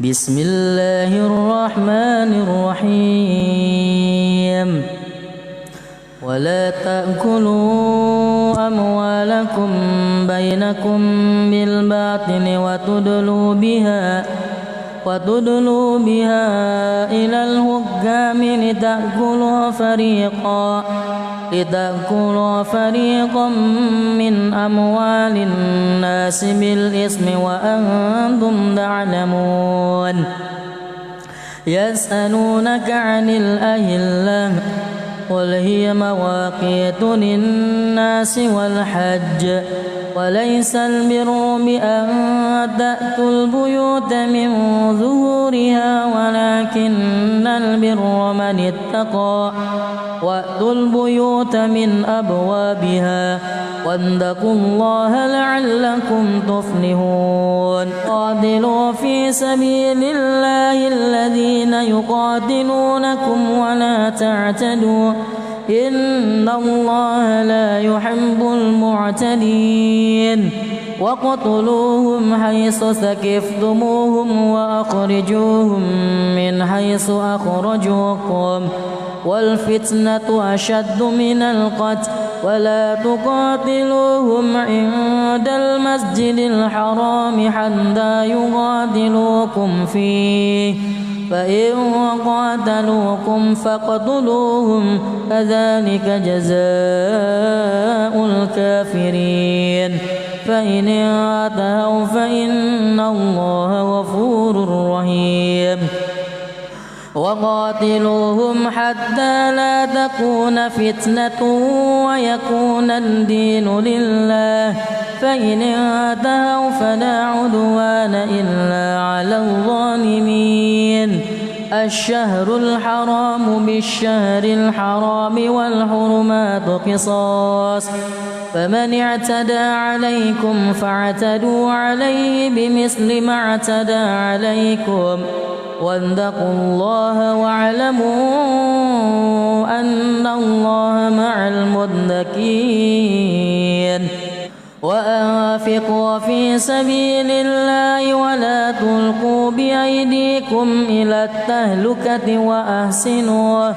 بسم الله الرحمن الرحيم ولا تأكلوا أموالكم بينكم بالباطل وتدلوا بها إلى الحكام لتأكلوا فريقا من أموال الناس بالإثم وأنتم تعلمون يسألونك عن الأهلة قل هي مواقيت للناس والحج وليس البر بأن تأتوا البيوت من ظهورها ولكن البر من اتقى وأتوا البيوت من أبوابها واتقوا الله لعلكم تفلحون قاتلوا في سبيل الله الذين يقاتلونكم ولا تعتدوا إن الله لا يحب المعتدين وقتلوهم حيث ثقفتموهم وأخرجوهم من حيث أخرجوكم والفتنة أشد من القتل ولا تقاتلوهم عند المسجد الحرام حتى يقاتلوكم فيه فإن قاتلوكم فاقتلوهم كذلك جزاء الكافرين فإن انتهوا فإن الله غفور رحيم وقاتلوهم حتى لا تكون فتنة ويكون الدين لله فإن انتهوا فلا عدوان إلا على الظالمين الشهر الحرام بالشهر الحرام والحرمات قصاص فمن اعتدى عليكم فاعتدوا عليه بمثل ما اعتدى عليكم واتقوا الله واعلموا أن الله مع المتقين وأنفقوا في سبيل الله ولا تلقوا بأيديكم إلى التهلكة وأحسنوا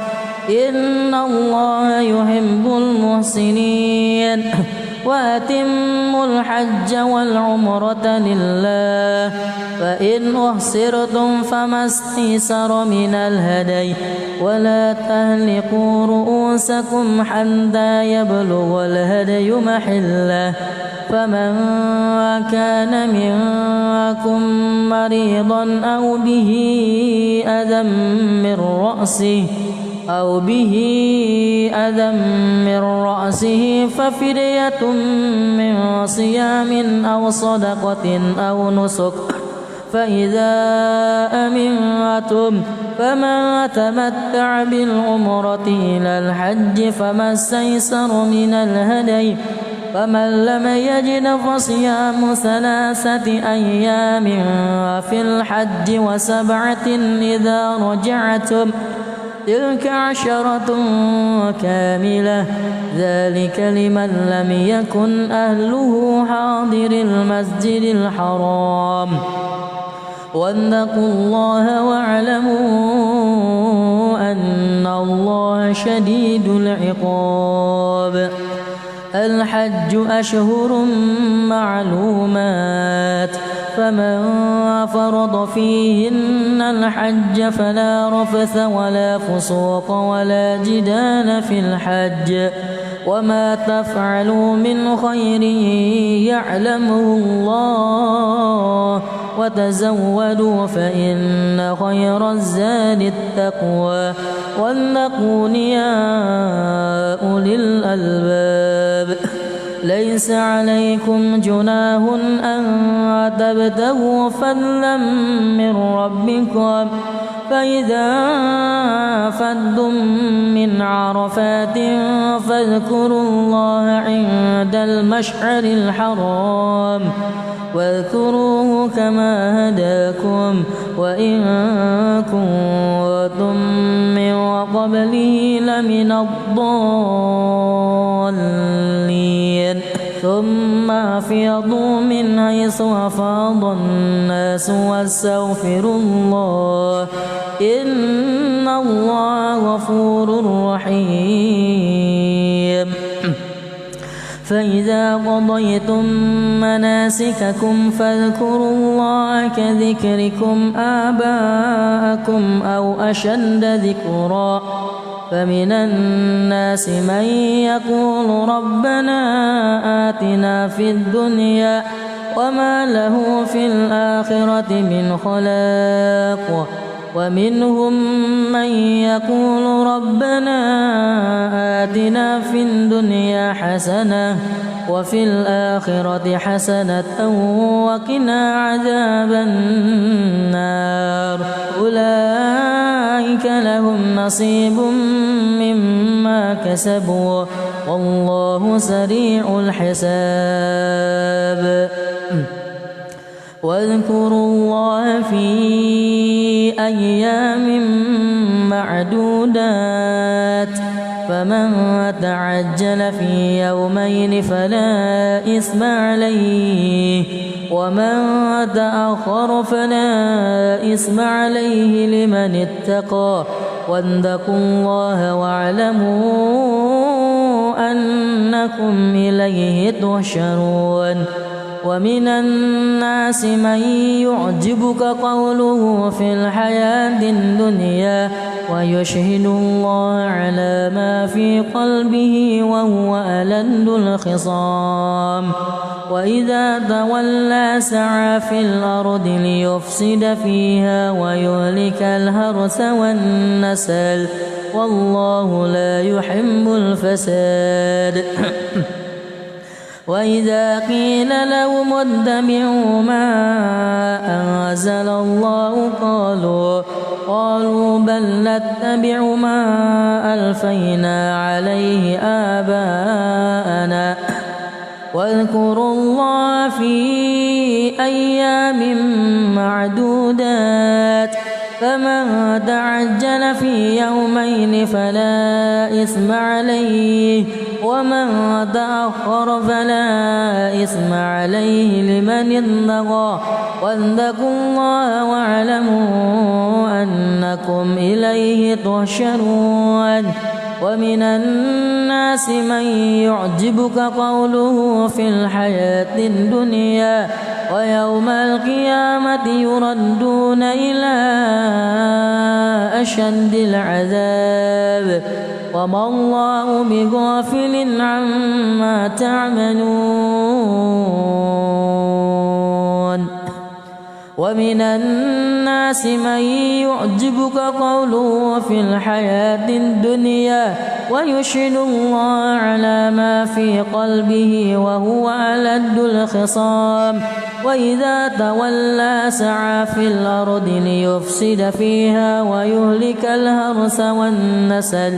إن الله يحب المحسنين وأتموا الحج والعمرة لله فإن أحصرتم فما استيسر من الهدي ولا تهلكوا رؤوسكم حتى يبلغ الهدي محله فمن كان منكم مريضا أو به أذى من رأسه ففدية من صيام أو صدقة أو نسك فإذا أمنتم فمن تمتع بالعمرة إلى الحج فما استيسر من الهدي فمن لم يجد فصيام 3 أيام في الحج و7 إذا رجعتم تلك 10 كاملة ذلك لمن لم يكن أهله حاضر المسجد الحرام واتقوا الله واعلموا أن الله شديد العقاب الحج أشهر معلومات فمن فرض فيهن الحج فلا رفث ولا فسوق ولا جدال في الحج وما تفعلوا من خير يعلمه الله وتزودوا فإن خير الزاد التقوى واتقون يا أولي الألباب ليس عليكم جناح أن تبتغوا فضلا من ربكم فإذا أفضتم من عرفات فاذكروا الله عند المشعر الحرام واذكروه كما هداكم وإن كنتم من قبله لمن الضالين ثم أفيضوا من حيث أفاض الناس واستغفروا الله إن الله غفور رحيم فإذا قضيتم مناسككم فاذكروا الله كذكركم آباءكم أو أشد ذكرا فمن الناس من يقول ربنا آتنا في الدنيا وما له في الآخرة من خلاق ومنهم من يقول ربنا آتنا في الدنيا حسنة وفي الآخرة حسنة وقنا عذاب النار أولئك لهم نصيب مما كسبوا والله سريع الحساب واذكروا الله في أيام معدودات فمن تعجل في يومين فلا إثم عليه ومن تأخر فلا إثم عليه لمن اتقى واتقوا الله واعلموا أنكم إليه تحشرون ومن الناس من يعجبك قوله في الحياة الدنيا ويشهد الله على ما في قلبه وهو ألد الخصام وإذا تولى سعى في الأرض ليفسد فيها ويهلك الحرث والنسل والله لا يحب الفساد وإذا قيل لهم اتبعوا ما أنزل الله قالوا بل نتبع ما ألفينا عليه آباءنا واذكروا الله في أيام معدودات فمن تعجل في يومين فلا إثم عليه ومن تأخر فلا إثم عليه لمن اتقى واتقوا الله واعلموا أنكم إليه تحشرون ومن الناس من يعجبك قوله في الحياة الدنيا ويوم القيامة يردون إلى أشد العذاب وما الله بغافل عما تعملون ومن الناس من يعجبك قوله في الحياة الدنيا ويشهد الله على ما في قلبه وهو ألد الخصام وإذا تولى سعى في الأرض ليفسد فيها ويهلك الحرث والنسل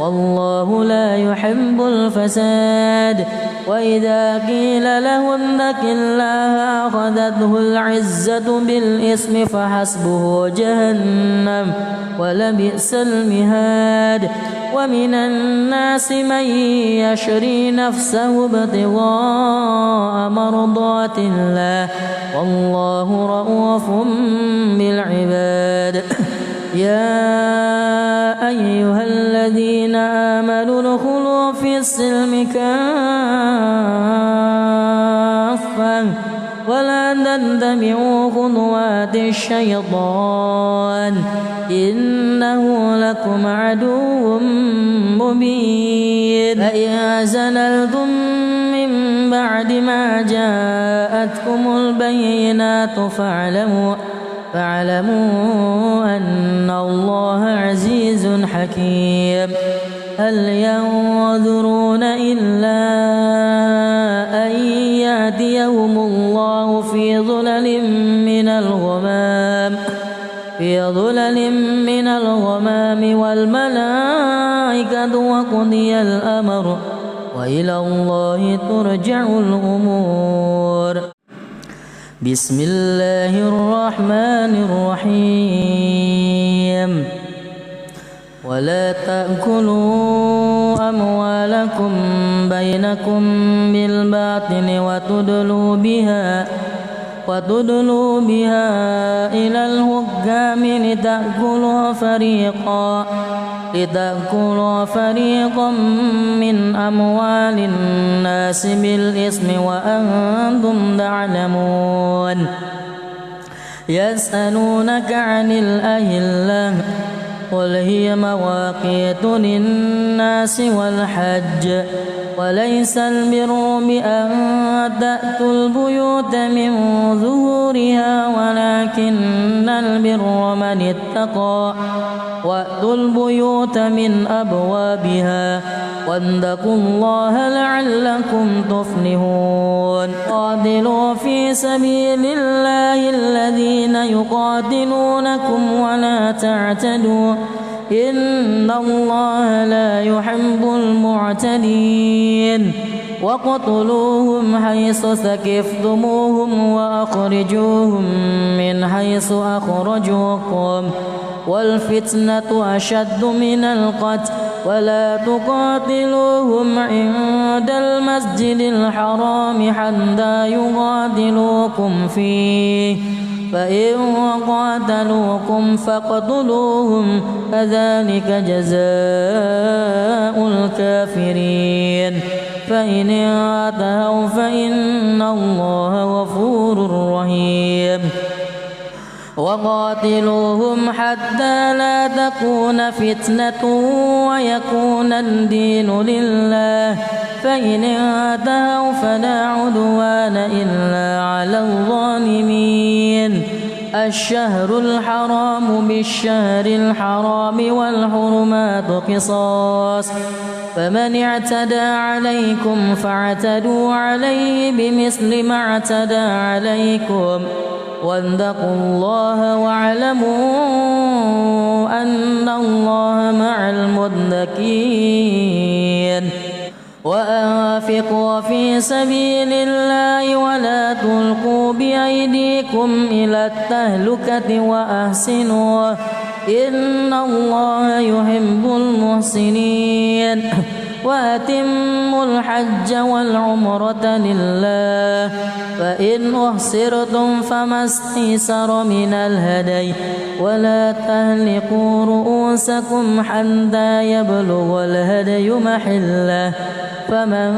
والله لا يحب الفساد وإذا قيل له اتق الله أخذته العزة بالإثم فحسبه جهنم ولبئس المهاد ومن الناس من يشري نفسه ابتغاء مرضات الله والله رؤوف بالعباد يا أيها الذين آمنوا ادخلوا في السلم كافة ولا تتبعوا خطوات الشيطان إنه لكم عدو مبين فإن زللتم من بعد ما جاءتكم البينات فاعلموا أن الله عزيز حكيم هل ينظرون إلا أن يأتيهم الله في ظلل من الغمام والملائكة وقضي الأمر وإلى الله ترجع الأمور بسم الله الرحمن الرحيم ولا تأكلوا أموالكم بينكم بالباطل وتدلوا بها إلى الحكام لتأكلوا فريقا من أموال الناس بالإثم وأنتم تعلمون يسألونك عن الأهلة قل هي مواقيت للناس والحج وليس البر بأن تأتوا البيوت من ظهورها ولكن البر من اتقى وأتوا البيوت من أبوابها واتقوا الله لعلكم تفلحون قاتلوا في سبيل الله الذين يقاتلونكم ولا تعتدوا إن الله لا يحب المعتدين وقتلوهم حيث ثقفتموهم وأخرجوهم من حيث أخرجوكم والفتنة أشد من القتل ولا تقاتلوهم عند المسجد الحرام حتى يقاتلوكم فيه فإن قاتلوكم فاقتلوهم كذلك جزاء الكافرين فإن انتهوا فإن الله غفور رحيم وقاتلوهم حتى لا تكون فتنة ويكون الدين لله فإن انتهوا فلا عدوان إلا على الظالمين الشهر الحرام بالشهر الحرام والحرمات قصاص فمن اعتدى عليكم فاعتدوا عليه بمثل ما اعتدى عليكم واتقوا الله واعلموا أن الله مع المتقين وأنفقوا في سبيل الله ولا تلقوا بأيديكم إلى التهلكة وأحسنوا إن الله يحب المحسنين وأتموا الحج والعمرة لله فإن أحصرتم فما استيسر من الهدي ولا تهلكوا رؤوسكم حتى يبلغ الهدي محله فمن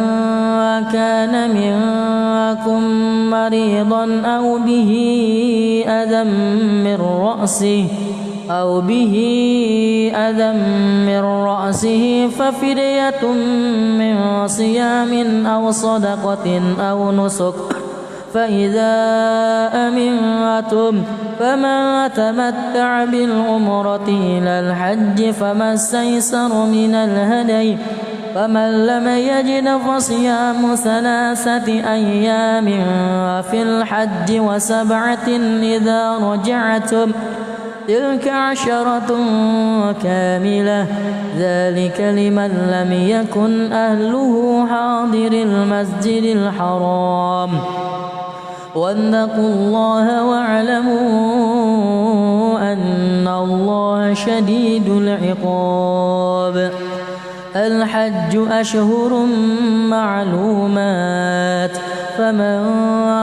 كان منكم مريضا أو به أذى من رأسه ففدية من صيام أو صدقة أو نسك فإذا أمنتم فمن تمتع بالعمرة إلى الحج فما استيسر من الهدي فمن لم يجد فصيام 3 أيام في الحج و7 إذا رجعتم تلك 10 كاملة ذلك لمن لم يكن أهله حاضر المسجد الحرام واتقوا الله واعلموا أن الله شديد العقاب الحج أشهر معلومات فمن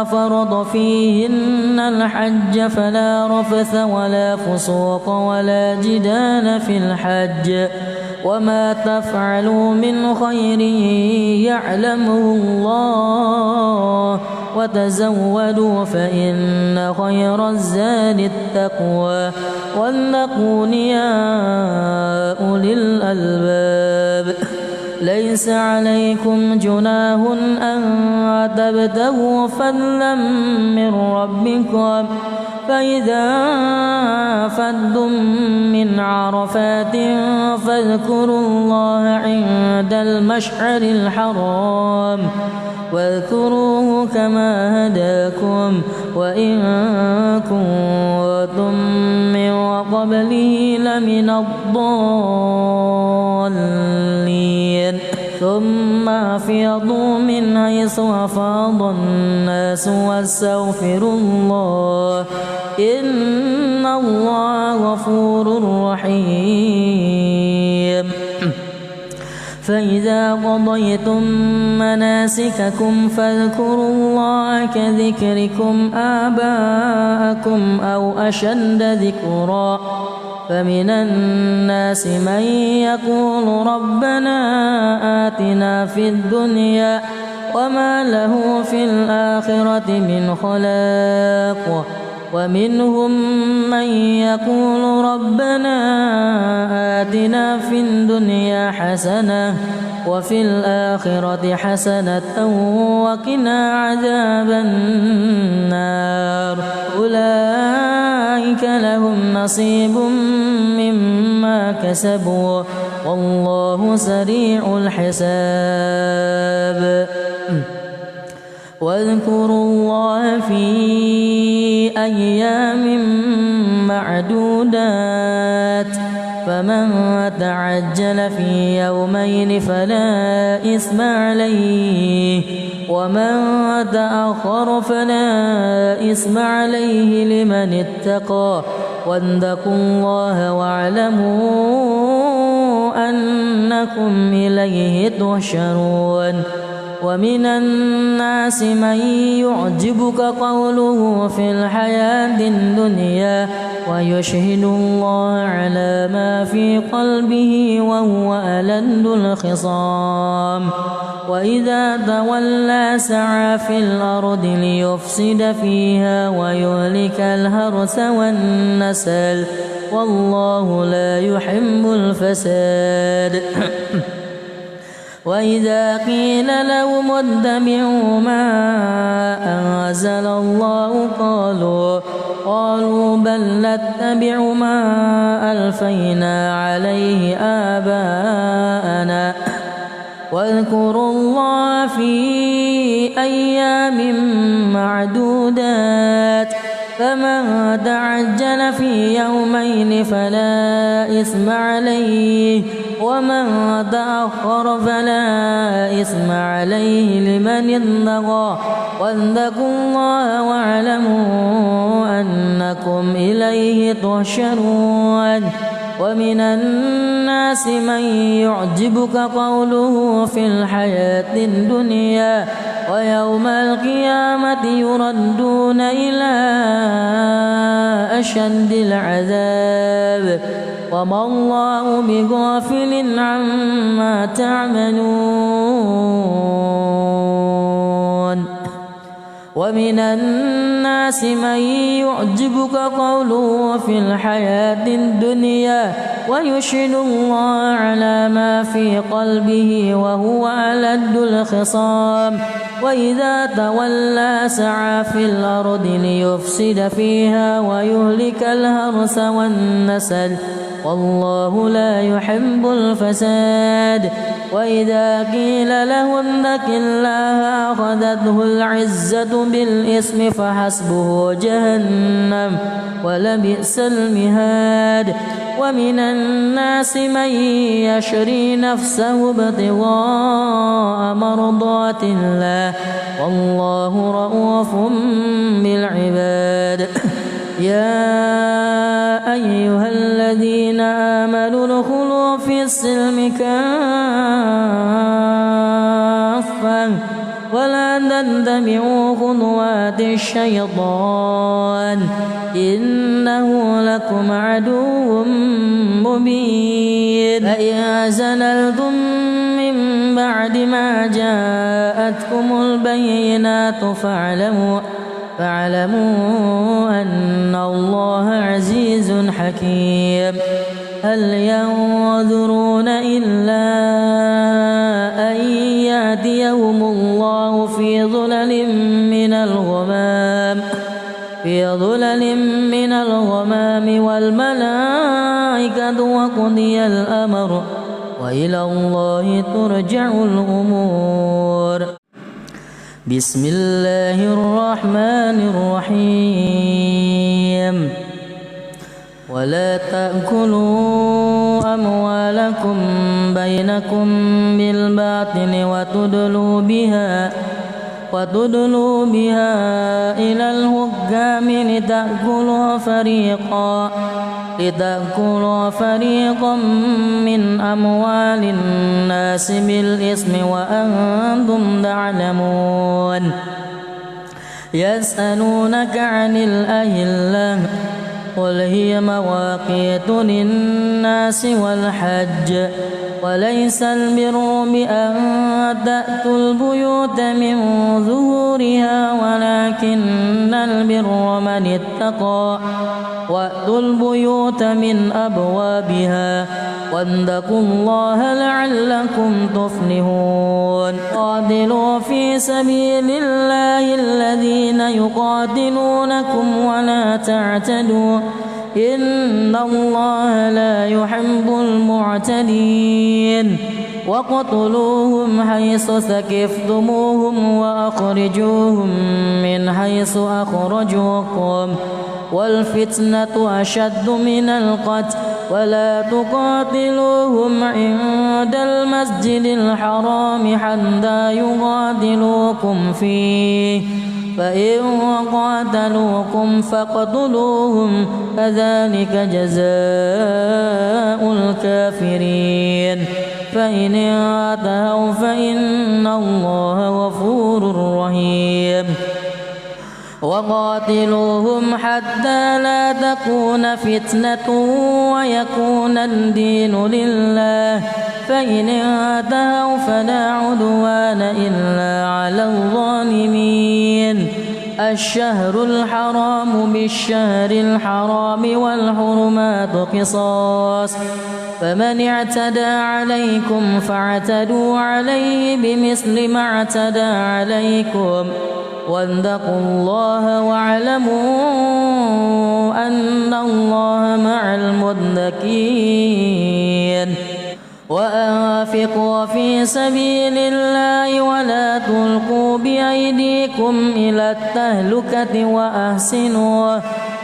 فرض فيهن الحج فلا رفث ولا فسوق ولا جدال في الحج وما تفعلوا من خير يعلمه الله وتزودوا فإن خير الزاد التقوى واتقون يا أولي الألباب ليس عليكم جناح أن تبتغوا فضلا من ربكم فإذا أفضتم من عرفات فاذكروا الله عند المشعر الحرام واذكروه كما هداكم وإن كنتم من قبله لمن الضالين ثم أفيضوا من حيث أفاض الناس واستغفروا الله إن الله غفور رحيم فإذا قضيتم مناسككم فاذكروا الله كذكركم آباءكم أو أشد ذكرا فمن الناس من يقول ربنا آتنا في الدنيا وما له في الآخرة من خلاق ومنهم من يقول ربنا آتنا في الدنيا حسنة وفي الآخرة حسنة وقنا عذاب النار أولئك لهم نصيب مما كسبوا والله سريع الحساب واذكروا الله في أيام معدودات فمن تعجل في يومين فلا إثم عليه ومن تأخر فلا إثم عليه لمن اتقى واتقوا الله واعلموا أنكم إليه تحشرون ومن الناس من يعجبك قوله في الحياة الدنيا ويشهد الله على ما في قلبه وهو ألد الخصام وإذا تولى سعى في الأرض ليفسد فيها ويهلك الحرث والنسل والله لا يحب الفساد وإذا قيل لهم اتبعوا ما أنزل الله قالوا بل نتبع ما ألفينا عليه آباءنا واذكروا الله في أيام معدودات فمن تعجل في يومين فلا إثم عليه ومن تأخر فلا إثم عليه لمن اتقى واتقوا الله واعلموا أنكم إليه تحشرون ومن الناس من يعجبك قوله في الحياة الدنيا ويوم القيامة يردون إلى أشد العذاب وما الله بغافل عما تعملون ومن الناس من يعجبك قوله في الحياة الدنيا ويشهد الله على ما في قلبه وهو ألد الخصام وإذا تولى سعى في الأرض ليفسد فيها ويهلك الحرث والنسل والله لا يحب الفساد وإذا قيل له اتق الله أخذته العزة بالإثم فحسبه جهنم ولبئس المهاد ومن الناس من يشري نفسه ابتغاء مرضات الله والله رؤوف بالعباد يا أيها الذين آمنوا ادخلوا في السلم كافة ولا تتبعوا خطوات الشيطان إنه لكم عدو مبين فإن زللتم من بعد ما جاءتكم البينات فاعلموا أن الله عزيز حكيم هل ينظرون إلا أن يأتيهم الله في ظلل من الغمام والملائكة وقضي الأمر وإلى الله ترجع الأمور بسم الله الرحمن الرحيم ولا تأكلوا أموالكم بينكم بالباطل وتدلوا بها إلى الحكام لتأكلوا فريقا من أموال الناس بالإثم وأنتم تعلمون يسألونك عن الأهلة قل هي مواقيت للناس والحج وليس البر بأن تأتوا البيوت من ظهورها ولكن البر من اتقى وأتوا البيوت من أبوابها واتقوا الله لعلكم تفلحون قاتلوا في سبيل الله الذين يقاتلونكم ولا تعتدوا إن الله لا يحب المعتدين وقتلوهم حيث ثقفتموهم وأخرجوهم من حيث أخرجوكم والفتنة أشد من القتل ولا تقاتلوهم عند المسجد الحرام حتى يقاتلوكم فيه فإن قاتلوكم فاقتلوهم كذلك جزاء الكافرين فإن انتهوا فإن الله غفور رحيم وقاتلوهم حتى لا تكون فتنة ويكون الدين لله فإن انتهوا فلا عدوان إلا على الظالمين الشهر الحرام بالشهر الحرام والحرمات قصاص فمن اعتدى عليكم فاعتدوا عليه بمثل ما اعتدى عليكم واتقوا الله واعلموا أن الله مع المتقين وأنفقوا في سبيل الله ولا تلقوا بأيديكم إلى التهلكة وأحسنوا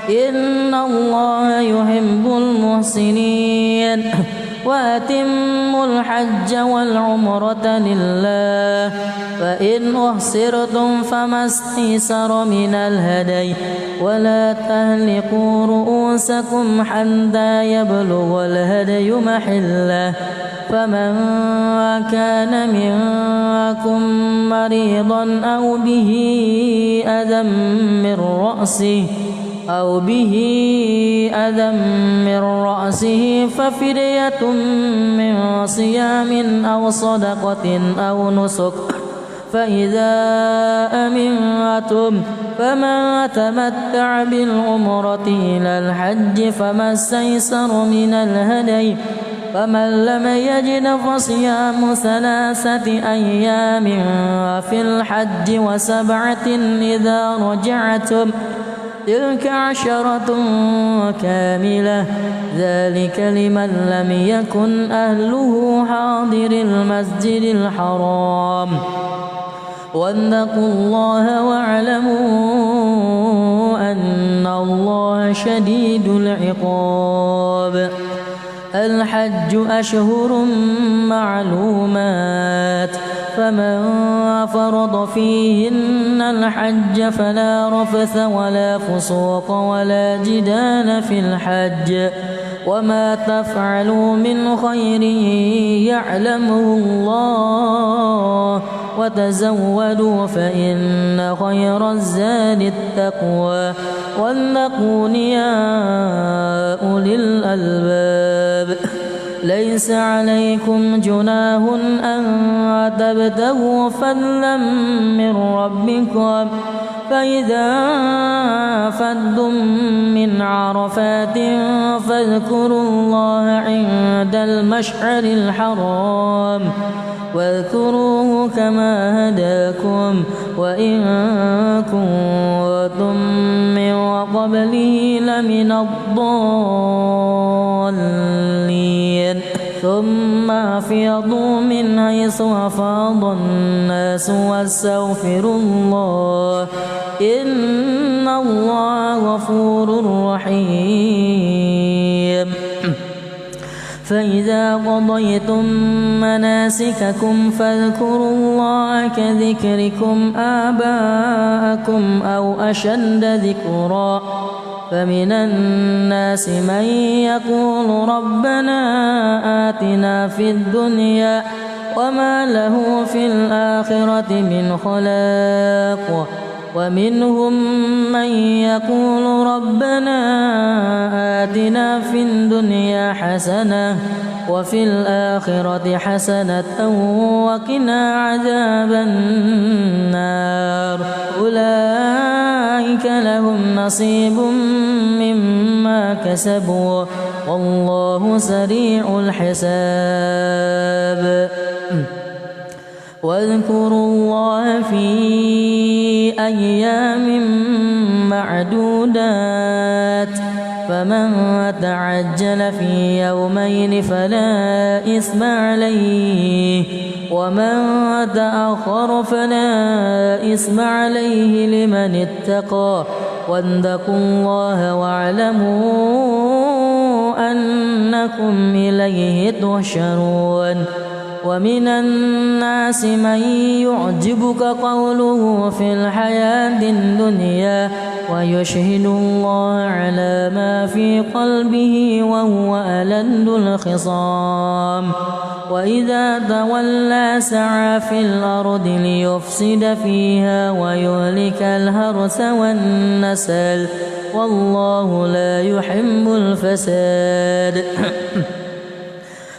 إن الله يحب المحسنين وأتموا الحج والعمرة لله فإن أحصرتم فما استيسر من الهدي ولا تهلكوا رؤوسكم حتى يبلغ الهدي محله فمن كان منكم مريضا أو به أذى من رأسه ففدية من صيام أو صدقة أو نسك فإذا أمنتم فمن تمتع بالعمرة إلى الحج فما استيسر من الهدي فمن لم يجد فصيام 3 أيام في الحج و7 إذا رجعتم تلك 10 كاملة ذلك لمن لم يكن أهله حاضر المسجد الحرام واتقوا الله واعلموا أن الله شديد العقاب الحج أشهر معلومات فمن فرض فيهن الحج فلا رفث ولا فسوق ولا جدال في الحج وما تفعلوا من خير يعلمه الله وتزودوا فإن خير الزاد التقوى واتقون يا أولي الألباب ليس عليكم جناح أن تبتغوا فضلا من ربكم فإذا أفضتم من عرفات فاذكروا الله عند المشعر الحرام واذكروه كما هداكم وإن كنتم من قبله لمن الضالين ثم أفيضوا من حيث أفاض الناس واستغفروا الله إن الله غفور رحيم فإذا قضيتم مناسككم فاذكروا الله كذكركم آباءكم أو أشد ذكرا فمن الناس من يقول ربنا آتنا في الدنيا وما له في الآخرة من خلاق ومنهم من يقول ربنا آتنا في الدنيا حسنة وفي الآخرة حسنة وقنا عذاب النار أولئك لهم نصيب مما كسبوا والله سريع الحساب واذكروا الله في أيام معدودات فمن تعجل في يومين فلا إثم عليه ومن تأخر فلا إثم عليه لمن اتقى واتقوا الله واعلموا أنكم إليه تحشرون ومن الناس من يعجبك قوله في الحياة الدنيا ويشهد الله على ما في قلبه وهو ألد الخصام وإذا تولى سعى في الأرض ليفسد فيها ويهلك الحرث والنسل والله لا يحب الفساد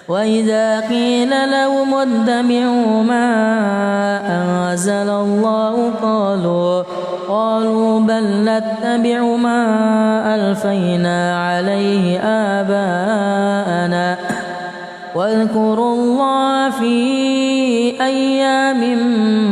وإذا قيل لهم اتبعوا ما أنزل الله قالوا بل نتبع ما ألفينا عليه آباءنا واذكروا الله في أيام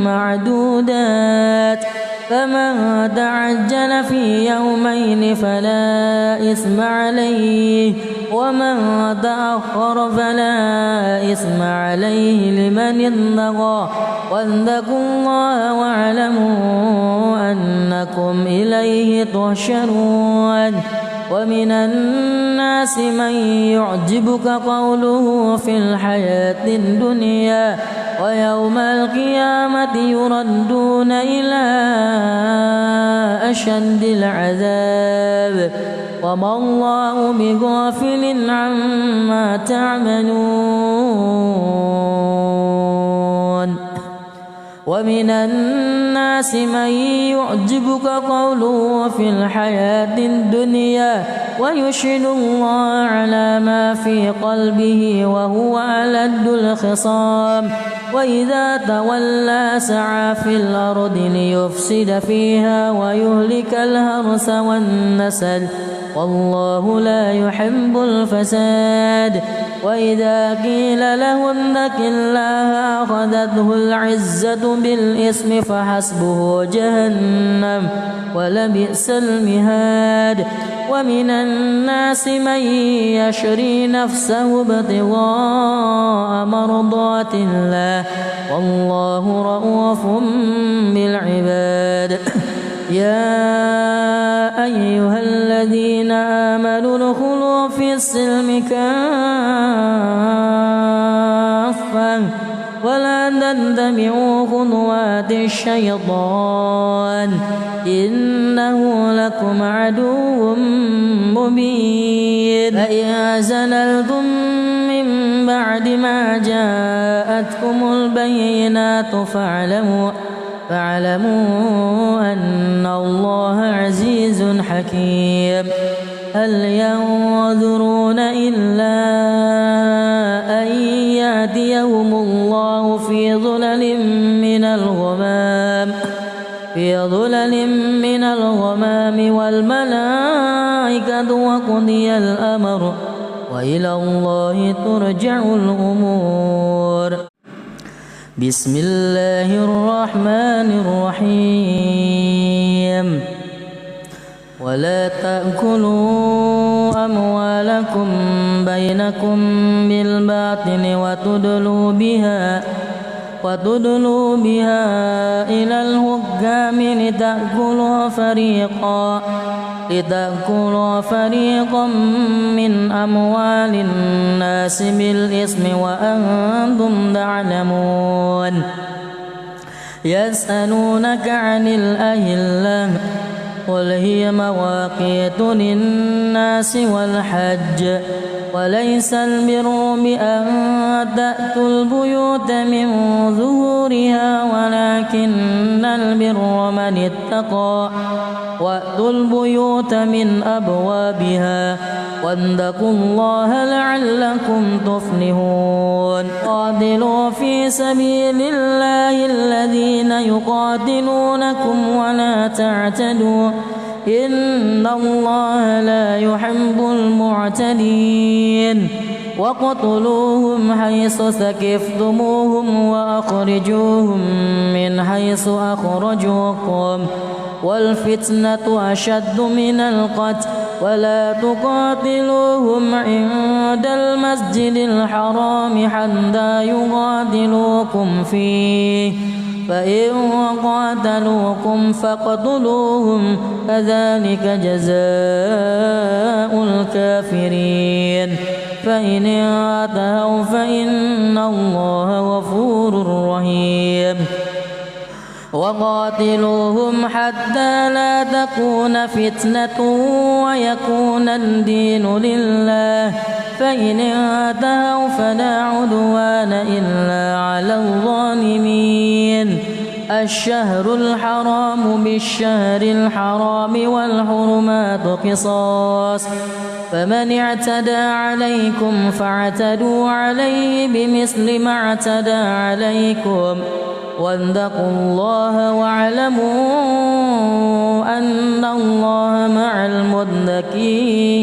معدودات فمن تعجل في يومين فلا إثم عليه ومن تأخر فلا إثم عليه لمن اتقى واتقوا الله واعلموا أنكم إليه تحشرون ومن الناس من يعجبك قوله في الحياة الدنيا ويوم القيامة يردون إلى أشد العذاب وما الله بغافل عما تعملون ومن الناس من يعجبك قوله في الحياة الدنيا ويشهد الله على ما في قلبه وهو ألد الخصام وإذا تولى سعى في الأرض ليفسد فيها ويهلك الحرث والنسل والله لا يحب الفساد وإذا قيل له اتق الله أخذته العزة بالإثم فحسبه جهنم ولبئس المهاد ومن الناس من يشري نفسه ابتغاء مرضات الله والله رؤوف بالعباد يا أيها الذين آمنوا ادخلوا في السلم كافة ولا تتبعوا خطوات الشيطان إنه لكم عدو مبين فإن زللتم من بعد ما جاءتكم البينات فاعلموا أن الله عزيز حكيم هل ينظرون إلا أن يأتيهم الله في ظلل من الغمام والملائكة وقضي الأمر وإلى الله ترجع الأمور بسم الله الرحمن الرحيم ولا تأكلوا أموالكم بينكم بالباطل وتدلوا بها إلى الحكام لتأكلوا لتأكلوا فريقا من أموال الناس بالإثم وأنتم تعلمون يسألونك عن الأهلة قل هي مواقيت للناس والحج وليس البر بأن تأتوا البيوت من ظهورها ولكن البر من اتقى وأتوا البيوت من أبوابها واتقوا الله لعلكم تفلحون قاتلوا في سبيل الله الذين يقاتلونكم ولا تعتدوا إن الله لا يحب المعتدين وقتلوهم حيث ثقفتموهم وأخرجوهم من حيث أخرجوكم والفتنة أشد من القتل ولا تقاتلوهم عند المسجد الحرام حتى يقاتلوكم فيه فإن قاتلوكم فاقتلوهم كذلك جزاء الكافرين فإن انتهوا فإن الله غفور رحيم وقاتلوهم حتى لا تكون فتنة ويكون الدين لله فإن انتهوا فلا عدوان إلا على الظالمين الشهر الحرام بالشهر الحرام والحرمات قصاص فمن اعتدى عليكم فاعتدوا عليه بمثل ما اعتدى عليكم واتقوا الله واعلموا أن الله مع المتقين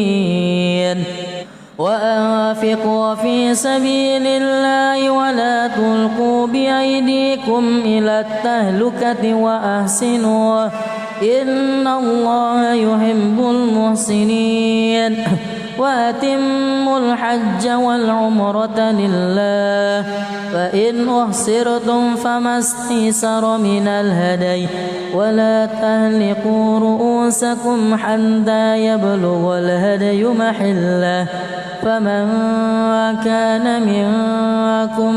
وأنفقوا في سبيل الله ولا تلقوا بأيديكم إلى التهلكة وأحسنوا إن الله يحب المحسنين وأتموا الحج والعمرة لله فإن أحصرتم فما استيسر من الهدي ولا تهلكوا رؤوسكم حتى يبلغ الهدي محله فمن كان منكم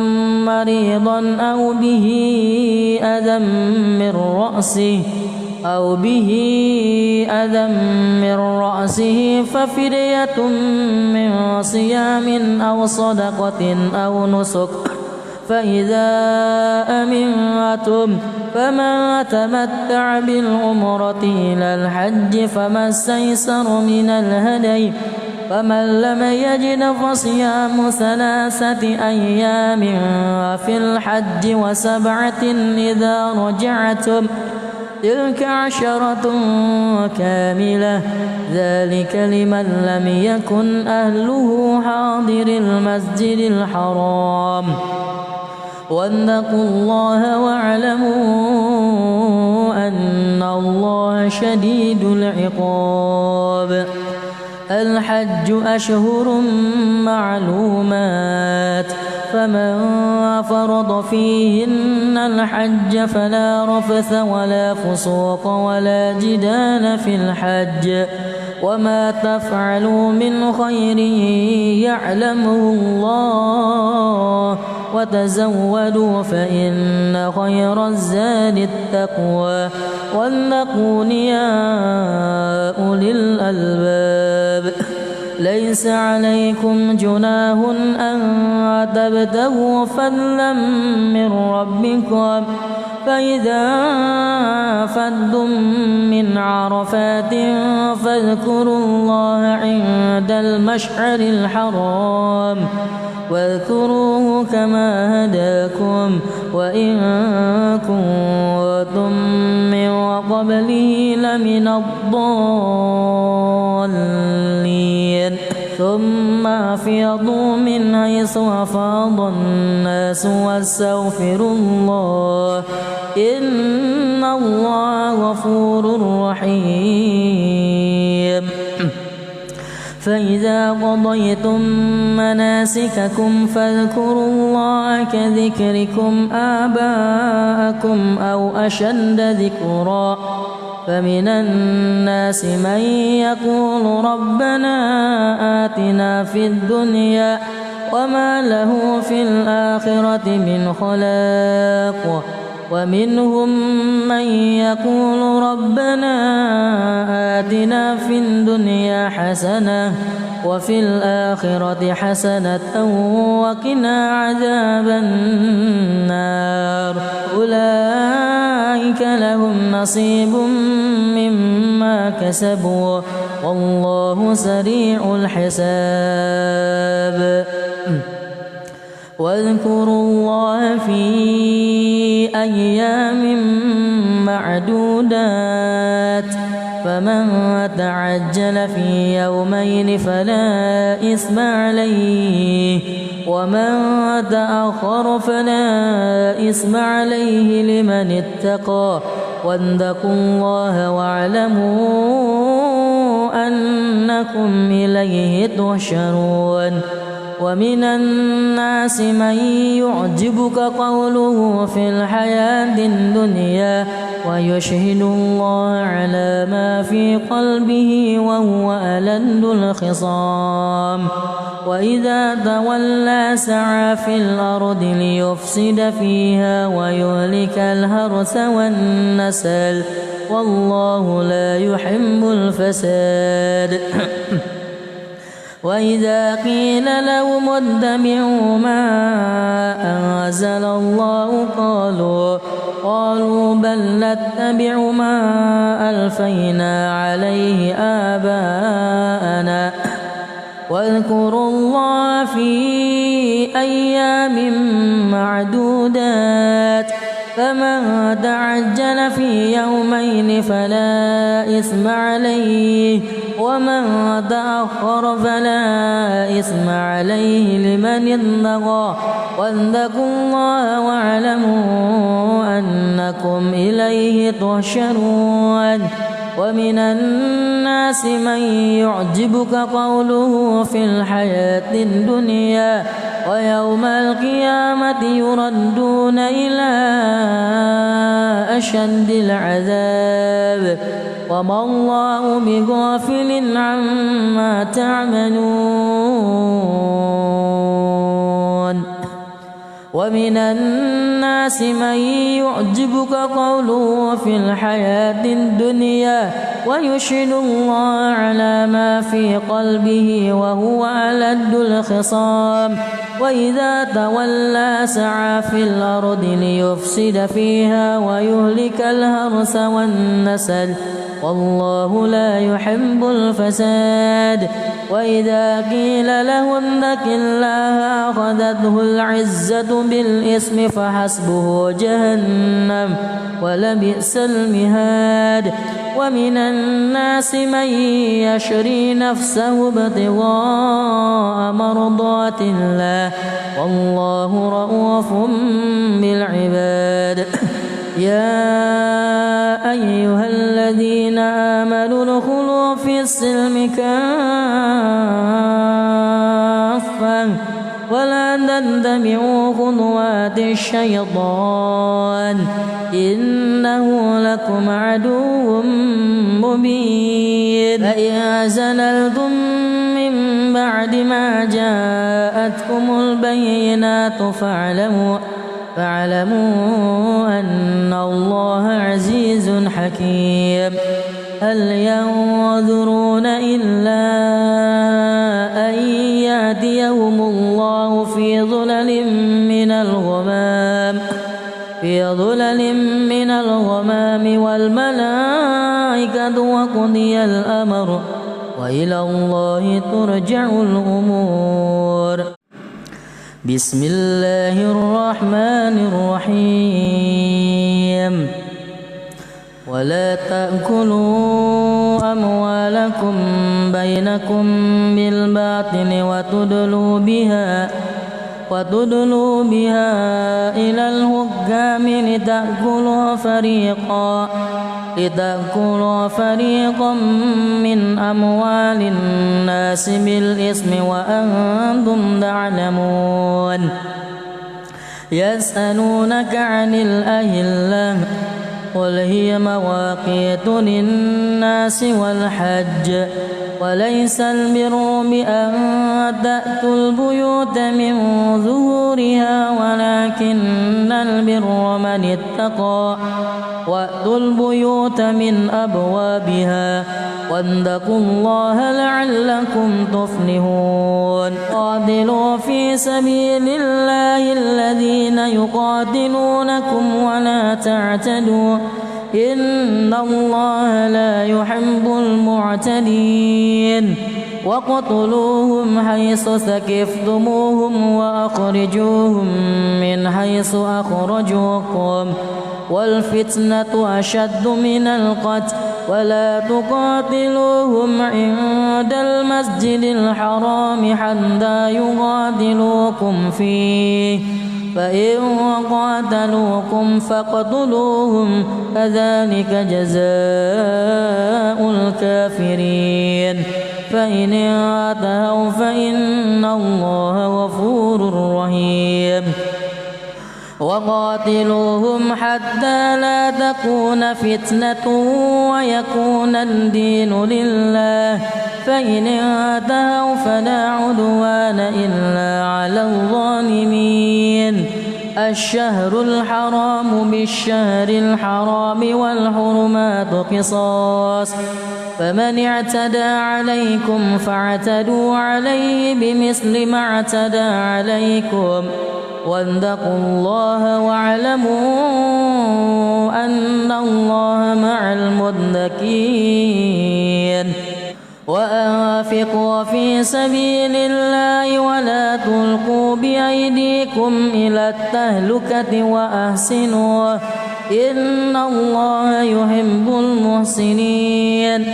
مريضا أو به أذى من رأسه ففدية من صيام أو صدقة أو نسك فإذا أمنتم فمن تمتع بالعمرة إلى الحج فما استيسر من الهدي فمن لم يجد فصيام 3 أيام في الحج و7 إذا رجعتم تلك 10 كاملة ذلك لمن لم يكن أهله حاضر المسجد الحرام واتقوا الله واعلموا أن الله شديد العقاب الحج أشهر معلومات فمن فرض فيهن الحج فلا رفث ولا فسوق ولا جدال في الحج وما تفعلوا من خير يعلمه الله وتزودوا فإن خير الزاد التقوى واتقون يا أولي الألباب ليس عليكم جناح أن تبتغوا فضلا من ربكم فإذا أفضتم من عرفات فاذكروا الله عند المشعر الحرام واذكروه كما هداكم وإن كنتم من قبله لمن الضالين ثم أفيضوا من حيث أفاض الناس واستغفروا الله إن الله غفور رحيم فإذا قضيتم مناسككم فاذكروا الله كذكركم آباءكم أو أشد ذكرا فمن الناس من يقول ربنا آتنا في الدنيا وما له في الآخرة من خلاق ومنهم من يقول ربنا آتنا في الدنيا حسنة وفي الآخرة حسنة وقنا عذاب النار أولئك لهم نصيب مما كسبوا والله سريع الحساب واذكروا الله في أيام معدودات فمن تعجل في يومين فلا إثم عليه ومن تأخر فلا إثم عليه لمن اتقى واتقوا الله واعلموا أنكم إليه تحشرون ومن الناس من يعجبك قوله في الحياة الدنيا ويشهد الله على ما في قلبه وهو ألد الخصام وإذا تولى سعى في الأرض ليفسد فيها ويهلك الحرث والنسل والله لا يحب الفساد وإذا قيل لهم اتبعوا ما أنزل الله قالوا بل نتبع ما ألفينا عليه آباءنا واذكروا الله في أيام معدودات فمن تعجل في يومين فلا إثم عليه ومن تأخر فلا إثم عليه لمن اتقى واتقوا الله واعلموا أنكم إليه تحشرون ومن الناس من يعجبك قوله في الحياة الدنيا ويوم القيامة يردون إلى أشد العذاب وما الله بغافل عما تعملون ومن الناس من يعجبك قوله في الحياة الدنيا ويشهد الله على ما في قلبه وهو ألد الخصام وإذا تولى سعى في الأرض ليفسد فيها ويهلك الحرث والنسل والله لا يحب الفساد وإذا قيل له اتق الله أخذته العزة بالإثم فحسبه جهنم ولبئس المهاد ومن الناس من يشري نفسه ابتغاء مرضات الله والله رؤوف بالعباد يا أيها الذين آمنوا ادخلوا في السلم كافة ولا تتبعوا خطوات الشيطان إنه لكم عدو مبين فإن زللتم من بعد ما جاءتكم البينات فاعلموا أن الله عزيز حكيم هل ينظرون إلا أن يأتيهم الله في ظلل من الغمام والملائكة وقضي الأمر وإلى الله ترجع الأمور بسم الله الرحمن الرحيم ولا تأكلوا أموالكم بينكم بالباطل وتدلوا بها إلى الحكام لتأكلوا فريقا من أموال الناس بالإثم وأنتم تعلمون يسألونك عن الأهلة قل هي مواقيت للناس والحج وليس البر بأن تأتوا البيوت من ظهورها ولكن البر من اتقى وأتوا البيوت من أبوابها واتقوا الله لعلكم تفلحون قاتلوا في سبيل الله الذين يقاتلونكم ولا تعتدوا إن الله لا يحب المعتدين وقتلوهم حيث ثقفتموهم وأخرجوهم من حيث أخرجوكم والفتنة أشد من القتل ولا تقاتلوهم عند المسجد الحرام حتى يقاتلوكم فيه فإن قاتلوكم فاقتلوهم كذلك جزاء الكافرين فإن انتهوا فإن الله غفور رحيم وقاتلوهم حتى لا تكون فتنة ويكون الدين لله فإن انتهوا فلا عدوان إلا على الظالمين الشهر الحرام بالشهر الحرام والحرمات قصاص فمن اعتدى عليكم فاعتدوا عليه بمثل ما اعتدى عليكم واتقوا الله واعلموا أن الله مع المتقين وأنفقوا في سبيل الله ولا تلقوا بأيديكم إلى التهلكة وأحسنوا إن الله يحب المحسنين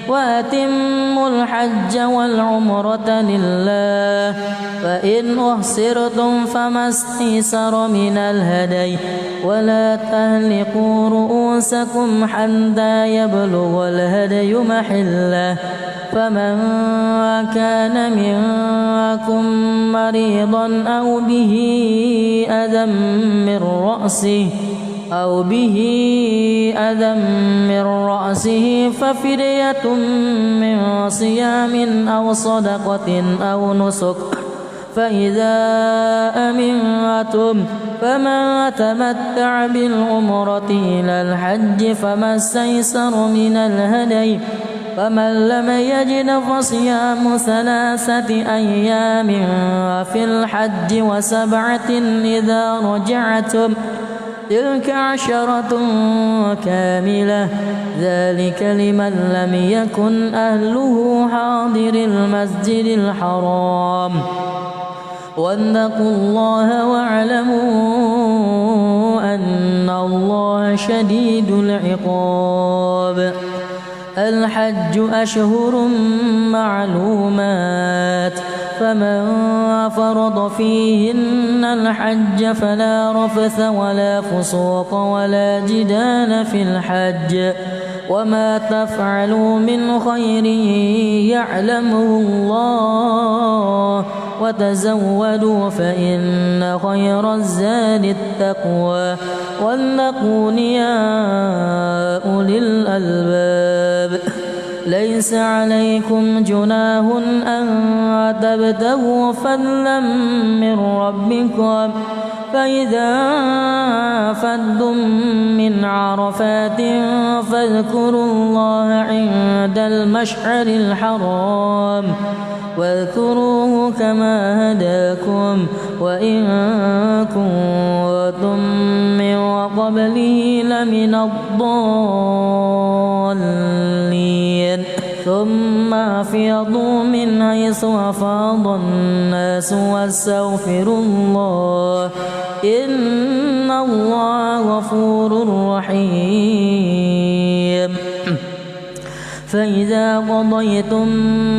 وأتموا الحج والعمرة لله فإن أحصرتم فما استيسر من الهدي ولا تهلكوا رؤوسكم حتى يبلغ الهدي محله فمن كان منكم مريضا أو به أذى من رأسه ففدية من صيام أو صدقة أو نسك فإذا أمنتم فمن تمتع بالعمرة إلى الحج فما استيسر من الهدي فمن لم يجد فصيام 3 أيام في الحج و7 إذا رجعتم تلك 10 كاملة ذلك لمن لم يكن أهله حاضر المسجد الحرام واتقوا الله واعلموا أن الله شديد العقاب الحج أشهر معلومات فمن فرض فيهن الحج فلا رفث ولا فسوق ولا جدال في الحج وما تفعلوا من خير يعلمه الله وتزودوا فإن خير الزاد التقوى واتقون يا أولي الألباب ليس عليكم جناح أن تبتغوا فضلا من ربكم فإذا أفضتم من عرفات فاذكروا الله عند المشعر الحرام واذكروه كما هداكم وإن كنتم من قبله لمن الضالين ثم أفيضوا من حيث أفاض الناس واستغفروا الله إن الله غفور رحيم فإذا قضيتم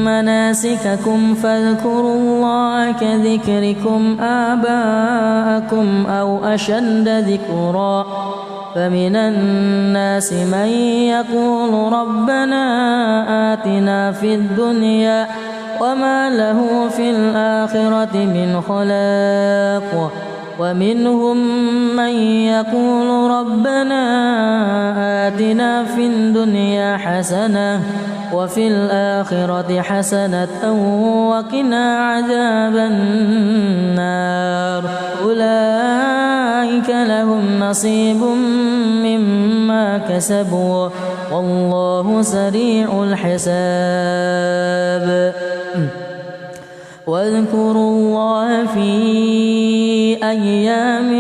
مناسككم فاذكروا الله كذكركم آباءكم أو أشد ذكرا فمن الناس من يقول ربنا آتنا في الدنيا وما له في الآخرة من خلاق ومنهم من يقول ربنا آتنا في الدنيا حسنة وفي الآخرة حسنة وقنا عذاب النار أولئك لهم نصيب مما كسبوا والله سريع الحساب واذكروا الله في أيام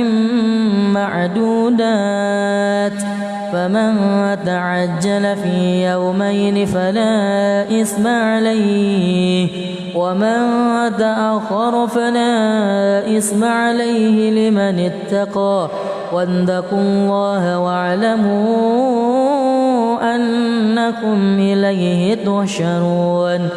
معدودات فمن تعجل في يومين فلا إثم عليه ومن تأخر فلا إثم عليه لمن اتقى واتقوا الله واعلموا أنكم إليه تحشرون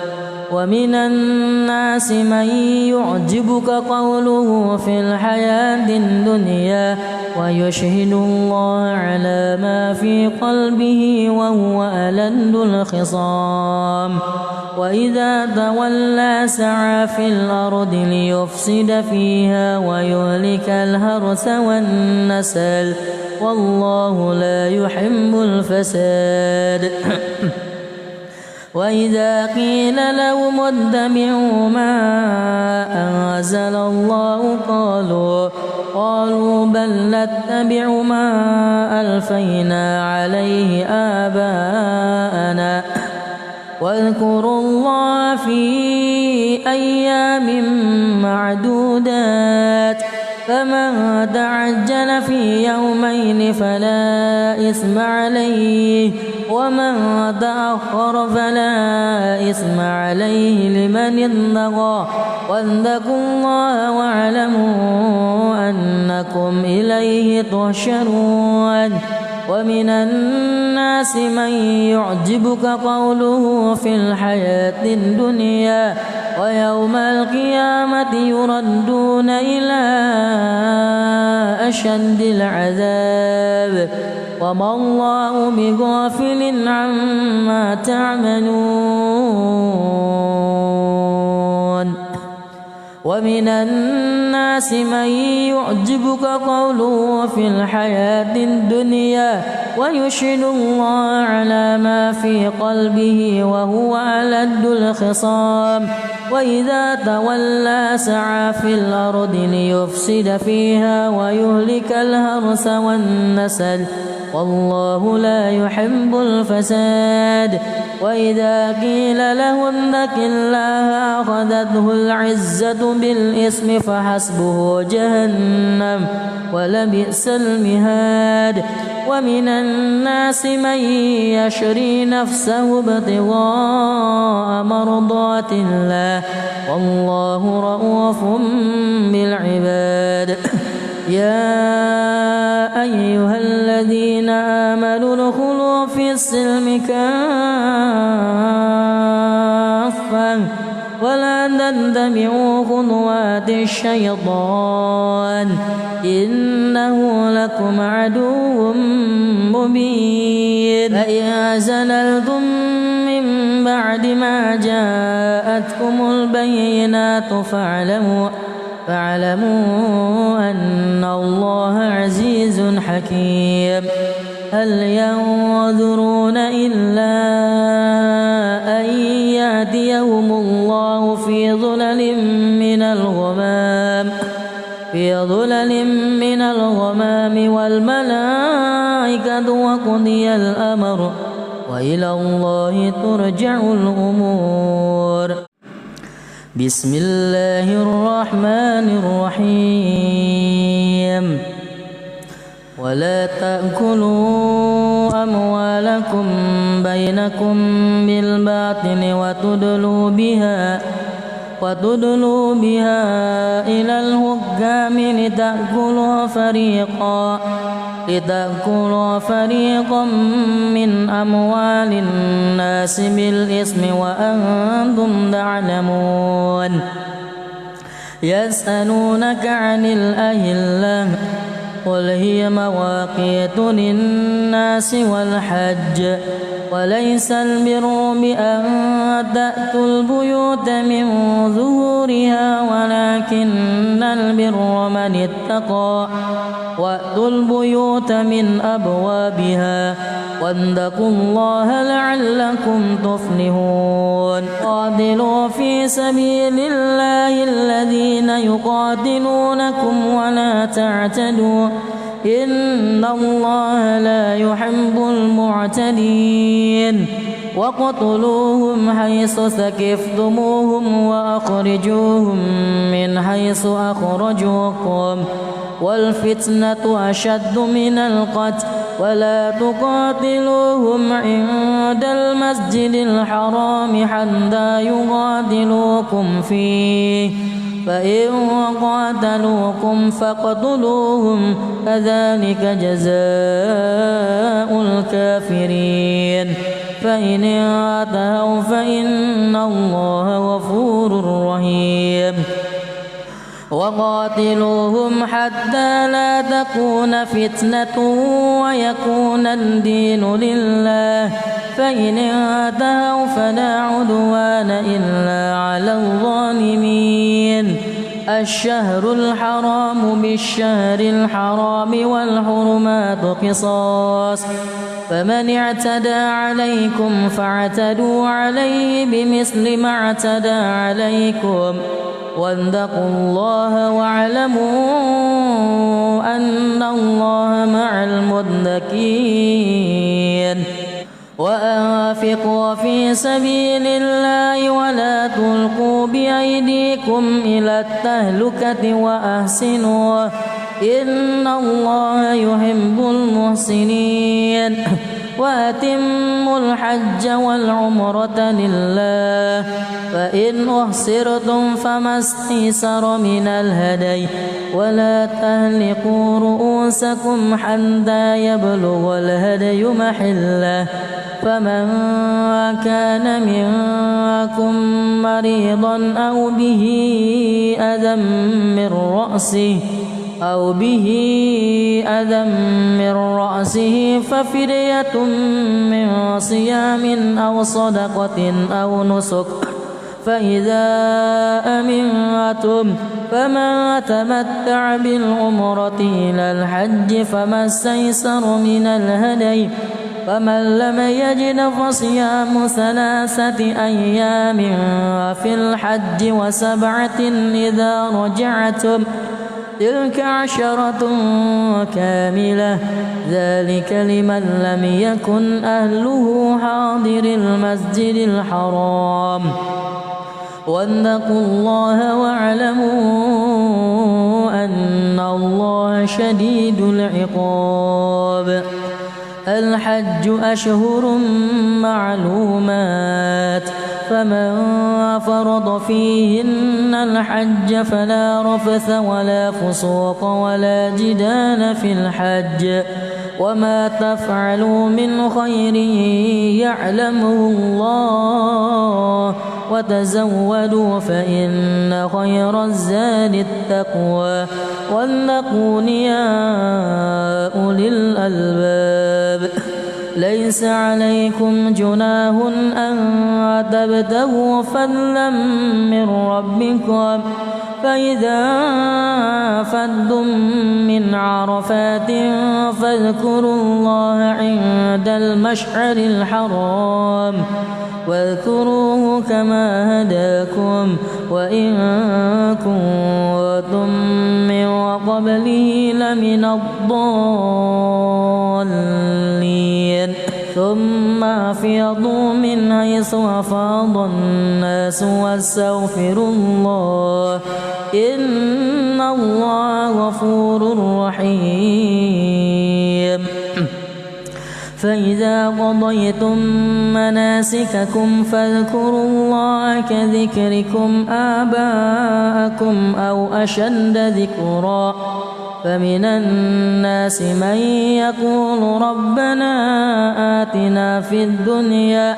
ومن الناس من يعجبك قوله في الحياة الدنيا ويشهد الله على ما في قلبه وهو ألد الخصام وإذا تولى سعى في الأرض ليفسد فيها ويهلك الحرث والنسل والله لا يحب الفساد وإذا قيل لهم اتبعوا ما أنزل الله قالوا بل نتبع ما ألفينا عليه آباءنا واذكروا الله في أيام معدودات فمن تعجل في يومين فلا إثم عليه ومن تأخر فلا إثم عليه لمن اتقى واتقوا الله واعلموا أنكم إليه تحشرون ومن الناس من يعجبك قوله في الحياة الدنيا ويوم القيامة يردون إلى أشد العذاب وما الله بغافل عما تعملون ومن الناس من يعجبك قوله في الحياة الدنيا ويشهد الله على ما في قلبه وهو ألد الخصام وإذا تولى سعى في الأرض ليفسد فيها ويهلك الحرث والنسل والله لا يحب الفساد وإذا قيل له اتق الله أخذته العزة بالإثم فحسبه جهنم ولبئس المهاد ومن الناس من يشري نفسه ابتغاء مرضات الله والله رؤوف بالعباد يا أيها الذين آمنوا ادخلوا في السلم كافة ولا تتبعوا خطوات الشيطان إنه لكم عدو مبين فإن زللتم من بعد ما جاءتكم البينات فاعلموا أن الله عزيز حكيم هل ينظرون إلا أن يأتيهم الله في ظلل من الغمام والملائكة وقضي الأمر وإلى الله ترجع الأمور بسم الله الرحمن الرحيم ولا تأكلوا أموالكم بينكم بالباطل وتدلوا بها إلى الحكام لتأكلوا فريقا من أموال الناس بالإثم وأنتم تعلمون يسألونك عن الأهلة قل هي مواقيت للناس والحج وليس البر بأن تأتوا البيوت من ظهورها ولكن البر من اتقى وأتوا البيوت من أبوابها واتقوا الله لعلكم تفلحون قاتلوا في سبيل الله الذين يقاتلونكم ولا تعتدوا إن الله لا يحب المعتدين وقتلوهم حيث ثقفتموهم وأخرجوهم من حيث أخرجوكم والفتنة أشد من القتل ولا تقاتلوهم عند المسجد الحرام حتى يقاتلوكم فيه فإن قاتلوكم فاقتلوهم كذلك جزاء الكافرين فإن انتهوا فإن الله غفور رحيم وقاتلوهم حتى لا تكون فتنة ويكون الدين لله فإن انتهوا فلا عدوان إلا على الظالمين الشهر الحرام بالشهر الحرام والحرمات قصاص فمن اعتدى عليكم فاعتدوا عليه بمثل ما اعتدى عليكم واتقوا الله واعلموا أن الله مع المتقين وأنفقوا في سبيل الله ولا تلقوا بأيديكم إلى التهلكة وأحسنوا إن الله يحب المحسنين وأتموا الحج والعمرة لله فإن أحصرتم فما استيسر من الهدي ولا تهلكوا رؤوسكم حتى يبلغ الهدي محله فمن كان منكم مريضا أو به أذى من رأسه ففدية من صيام أو صدقة أو نسك فإذا أمنتم فمن تمتع بالعمرة إلى الحج فما استيسر من الهدي فمن لم يجد فصيام 3 أيام في الحج و7 إذا رجعتم تلك 10 كاملة ذلك لمن لم يكن أهله حاضر المسجد الحرام واتقوا الله واعلموا أن الله شديد العقاب الحج أشهر معلومات فمن فرض فيهن الحج فلا رفث ولا فسوق ولا جدال في الحج وما تفعلوا من خير يعلمه الله وتزودوا فإن خير الزاد التقوى واتقون يا أولي الألباب ليس عليكم جناح أن تبتغوا فضلا من ربكم فإذا أفضتم من عرفات فاذكروا الله عند المشعر الحرام واذكروه كما هداكم وإن كنتم من قبله لمن الضالين ثم أفيضوا من حيث أفاض الناس واستغفروا الله إن الله غفور رحيم فإذا قضيتم مناسككم فاذكروا الله كذكركم آباءكم أو أشد ذكرا فمن الناس من يقول ربنا آتنا في الدنيا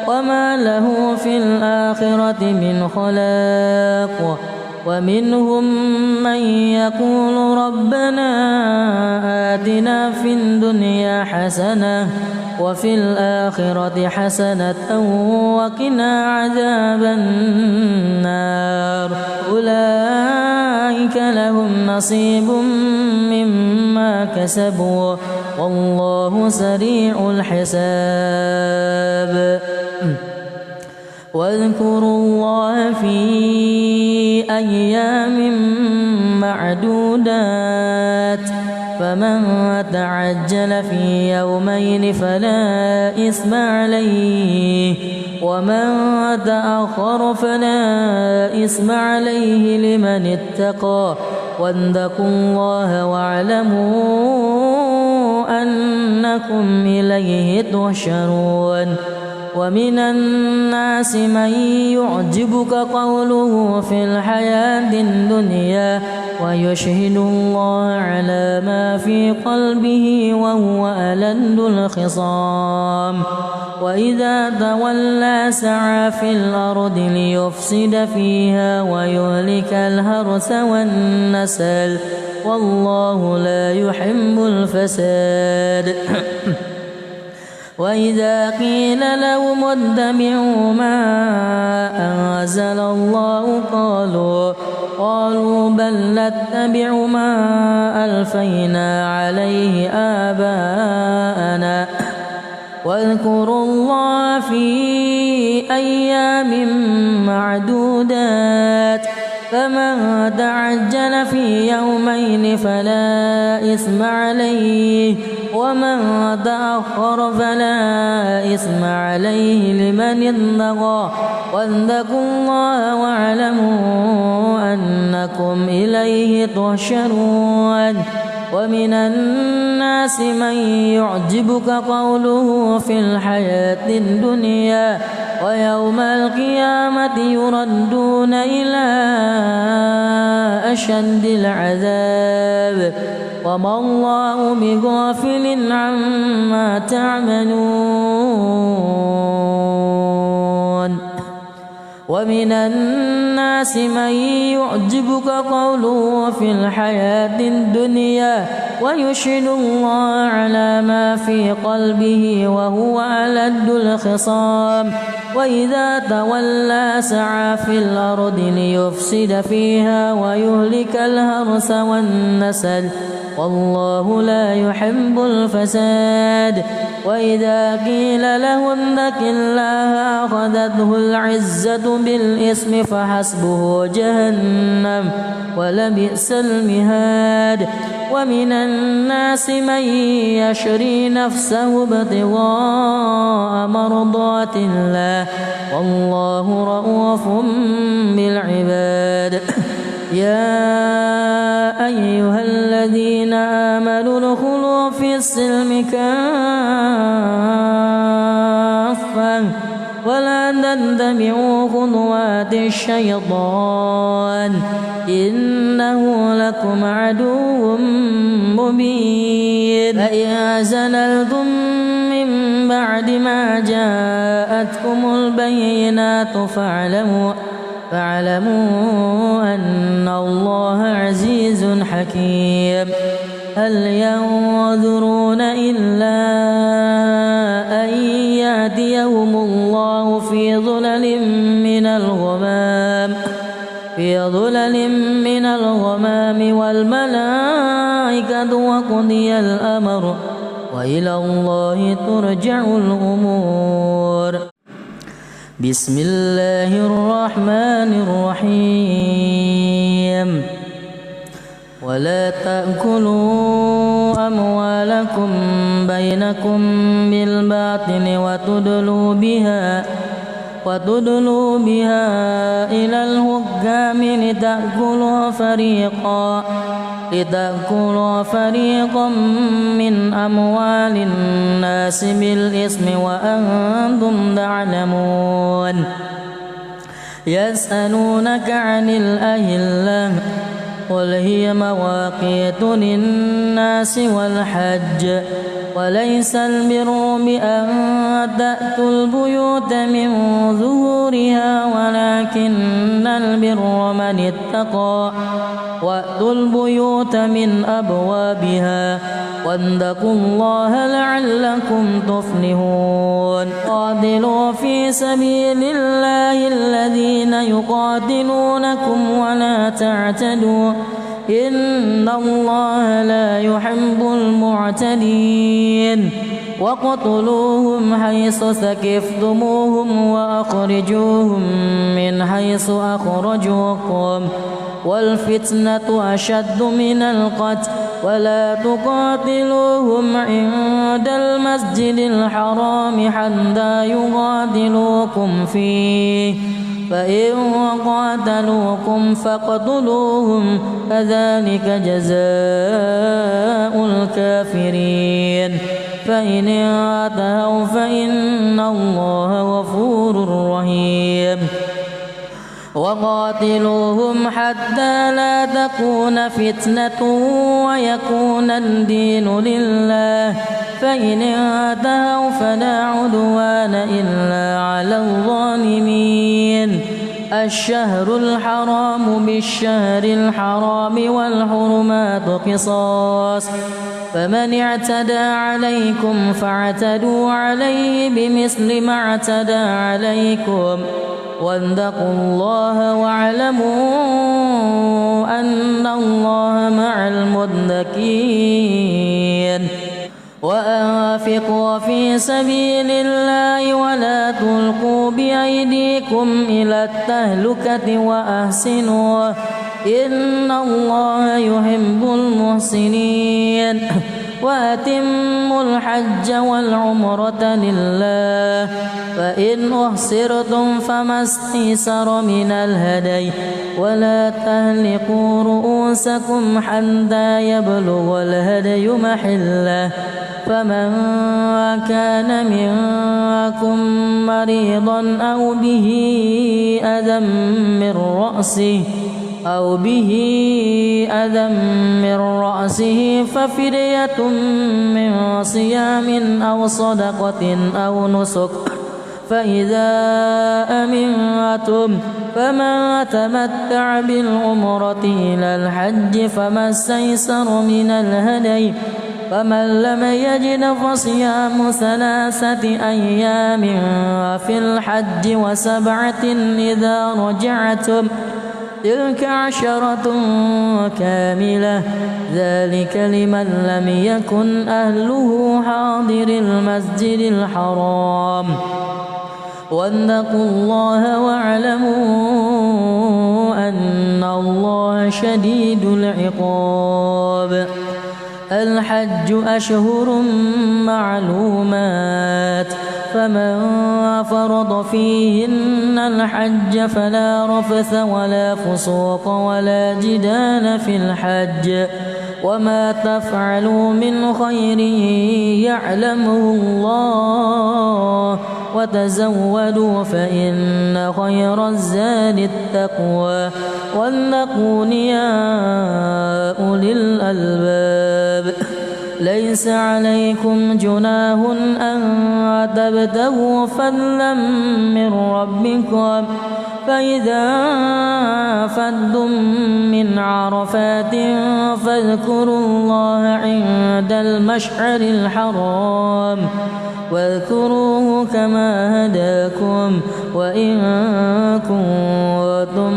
وما له في الآخرة من خلاق ومنهم من يقول ربنا آتنا في الدنيا حسنة وفي الآخرة حسنة وقنا عذاب النار أولئك لهم نصيب مما كسبوا والله سريع الحساب واذكروا الله في أيام معدودات فمن تعجل في يومين فلا إثم عليه ومن تأخر فلا إثم عليه لمن اتقى واتقوا الله واعلموا أنكم إليه تحشرون ومن الناس من يعجبك قوله في الحياة الدنيا ويشهد الله على ما في قلبه وهو ألد الخصام وإذا تولى سعى في الأرض ليفسد فيها ويهلك الحرث والنسل والله لا يحب الفساد وإذا قيل لهم اتبعوا ما أنزل الله قالوا بل نتبع ما ألفينا عليه آباءنا واذكروا الله في أيام معدودات فمن تعجل في يومين فلا إثم عليه ومن تأخر فلا إثم عليه لمن اتقى واتقوا الله واعلموا أنكم إليه تحشرون ومن الناس من يعجبك قوله في الحياة الدنيا ويوم القيامة يردون إلى أشد العذاب وما الله بغافل عما تعملون ومن الناس من يعجبك قوله في الحياة الدنيا ويشهد الله على ما في قلبه وهو ألد الخصام وإذا تولى سعى في الأرض ليفسد فيها ويهلك الحرث والنسل والله لا يحب الفساد وإذا قيل له اتق الله أخذته العزة بالإثم فحسبه جهنم ولبئس المهاد ومن الناس من يشري نفسه ابتغاء مرضات الله والله رؤوف بالعباد يا أيها الذين آمنوا ادخلوا في السلم كافة ولا تتبعوا خطوات الشيطان إنه لكم عدو مبين فإن زللتم من بعد ما جاءتكم البينات فاعلموا أن الله عزيز حكيم هل ينظرون إلا أن يأتيهم الله في ظلل من الغمام والملائكة وقضي الأمر وإلى الله ترجع الأمور بسم الله الرحمن الرحيم ولا تأكلوا أموالكم بينكم بالباطل وتدلوا بها إلى الحكام لتأكلوا فريقا من أموال الناس بالإثم وأنتم تعلمون يسألونك عن الأهلة قل هي مواقيت للناس والحج وليس البر بأن تأتوا البيوت من ظهورها ولكن البر من اتقى وأتوا البيوت من أبوابها واتقوا الله لعلكم تفلحون قاتلوا في سبيل الله الذين يقاتلونكم ولا تعتدوا إن الله لا يحب المعتدين وقتلوهم حيث ثقفتموهم وأخرجوهم من حيث أخرجوكم والفتنة أشد من القتل ولا تقاتلوهم عند المسجد الحرام حتى يقاتلوكم فيه فإن قاتلوكم فاقتلوهم كذلك جزاء الكافرين فإن انتهوا فإن الله غفور رحيم وقاتلوهم حتى لا تكون فتنة ويكون الدين لله فإن انتهوا فلا عدوان إلا على الظالمين الشهر الحرام بالشهر الحرام والحرمات قصاص فمن اعتدى عليكم فاعتدوا عليه بمثل ما اعتدى عليكم واتقوا الله واعلموا أن الله مع المتقين وأنفقوا في سبيل الله ولا تلقوا بأيديكم إلى التهلكة وأحسنوا إن الله يحب المحسنين وأتموا الحج والعمرة لله فإن أحصرتم فما استيسر من الهدي ولا تهلكوا رؤوسكم حتى يبلغ الهدي محله فمن كان منكم مريضا أو به أذى من رأسه ففدية من صيام أو صدقة أو نسك فإذا أمنتم فمن تمتع بالعمرة إلى الحج فما استيسر من الهدي فمن لم يجد فصيام 3 أيام في الحج و7 إذا رجعتم تلك 10 كاملة ذلك لمن لم يكن أهله حاضر المسجد الحرام واتقوا الله واعلموا أن الله شديد العقاب الحج أشهر معلومات فمن فرض فيهن الحج فلا رفث ولا فسوق ولا جدال في الحج وما تفعلوا من خير يعلمه الله وتزودوا فإن خير الزاد التقوى واتقون يا أولي الألباب ليس عليكم جناح أن تبتغوا فضلا من ربكم فإذا أفضتم من عرفات فاذكروا الله عند المشعر الحرام واذكروه كما هداكم وإن كنتم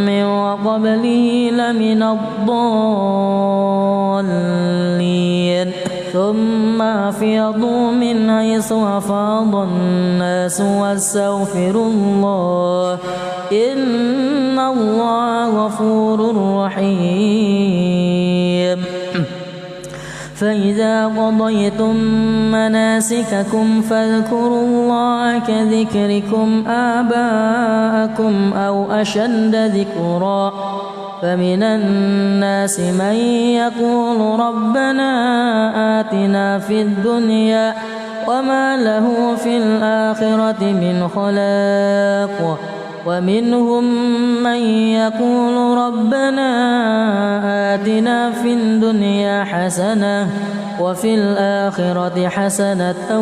من قبله لمن الضالين ثم أفيضوا من حيث أفاض الناس واستغفروا الله إن الله غفور رحيم فإذا قضيتم مناسككم فاذكروا الله كذكركم آباءكم أو أشد ذكرا فمن الناس من يقول ربنا آتنا في الدنيا وما له في الآخرة من خلاق ومنهم من يقول ربنا آتنا في الدنيا حسنة وفي الآخرة حسنة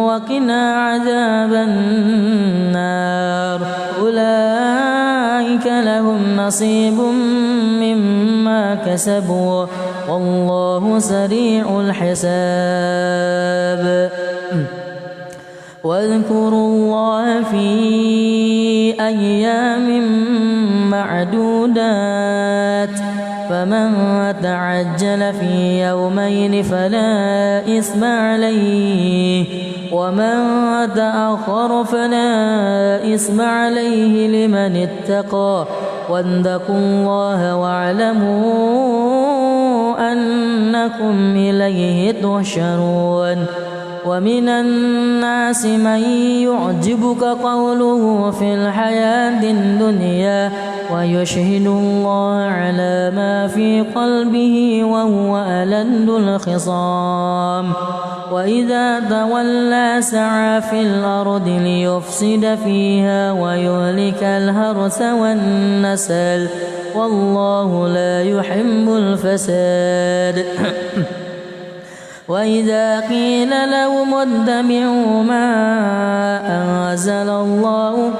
وقنا عذاب النار أولئك لهم نصيب مما كسبوا والله سريع الحساب واذكروا الله في أيام معدودات فمن تعجل في يومين فلا إثم عليه ومن تأخر فلا إثم عليه لمن اتقى واتقوا الله واعلموا أنكم إليه تحشرون ومن الناس من يعجبك قوله في الحياة الدنيا ويشهد الله على ما في قلبه وهو ألد الخصام وإذا تولى سعى في الأرض ليفسد فيها ويهلك الحرث والنسل والله لا يحب الفساد وإذا قيل لهم اتبعوا ما أنزل الله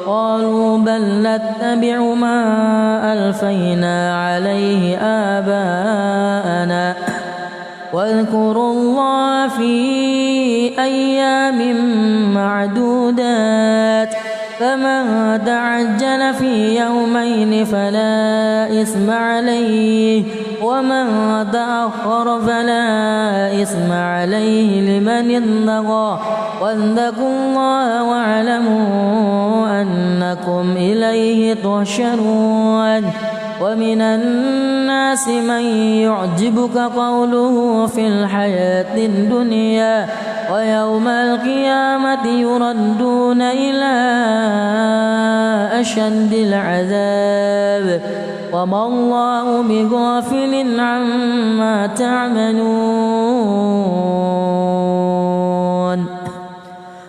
قالوا بل نتبع ما ألفينا عليه آباءنا واذكروا الله في أيام معدودات فمن تعجل في يومين فلا إثم عليه ومن تأخر فلا إثم عليه لمن اتقى واتقوا الله واعلموا أنكم إليه تحشرون ومن الناس من يعجبك قوله في الحياة الدنيا ويوم القيامة يردون إلى أشد العذاب وما الله بغافل عما تعملون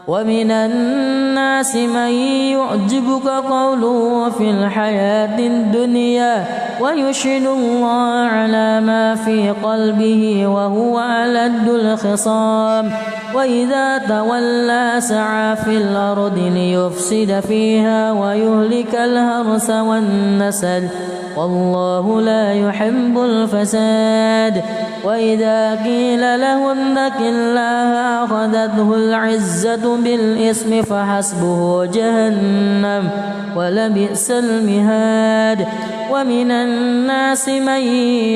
ومن الناس من يعجبك قوله في الحياة الدنيا ويشهد الله على ما في قلبه وهو ألد الخصام وإذا تولى سعى في الأرض ليفسد فيها ويهلك الحرث والنسل والله لا يحب الفساد وإذا قيل له اتق الله أخذته العزة بالإثم فحسبه جهنم ولبئس المهاد ومن الناس من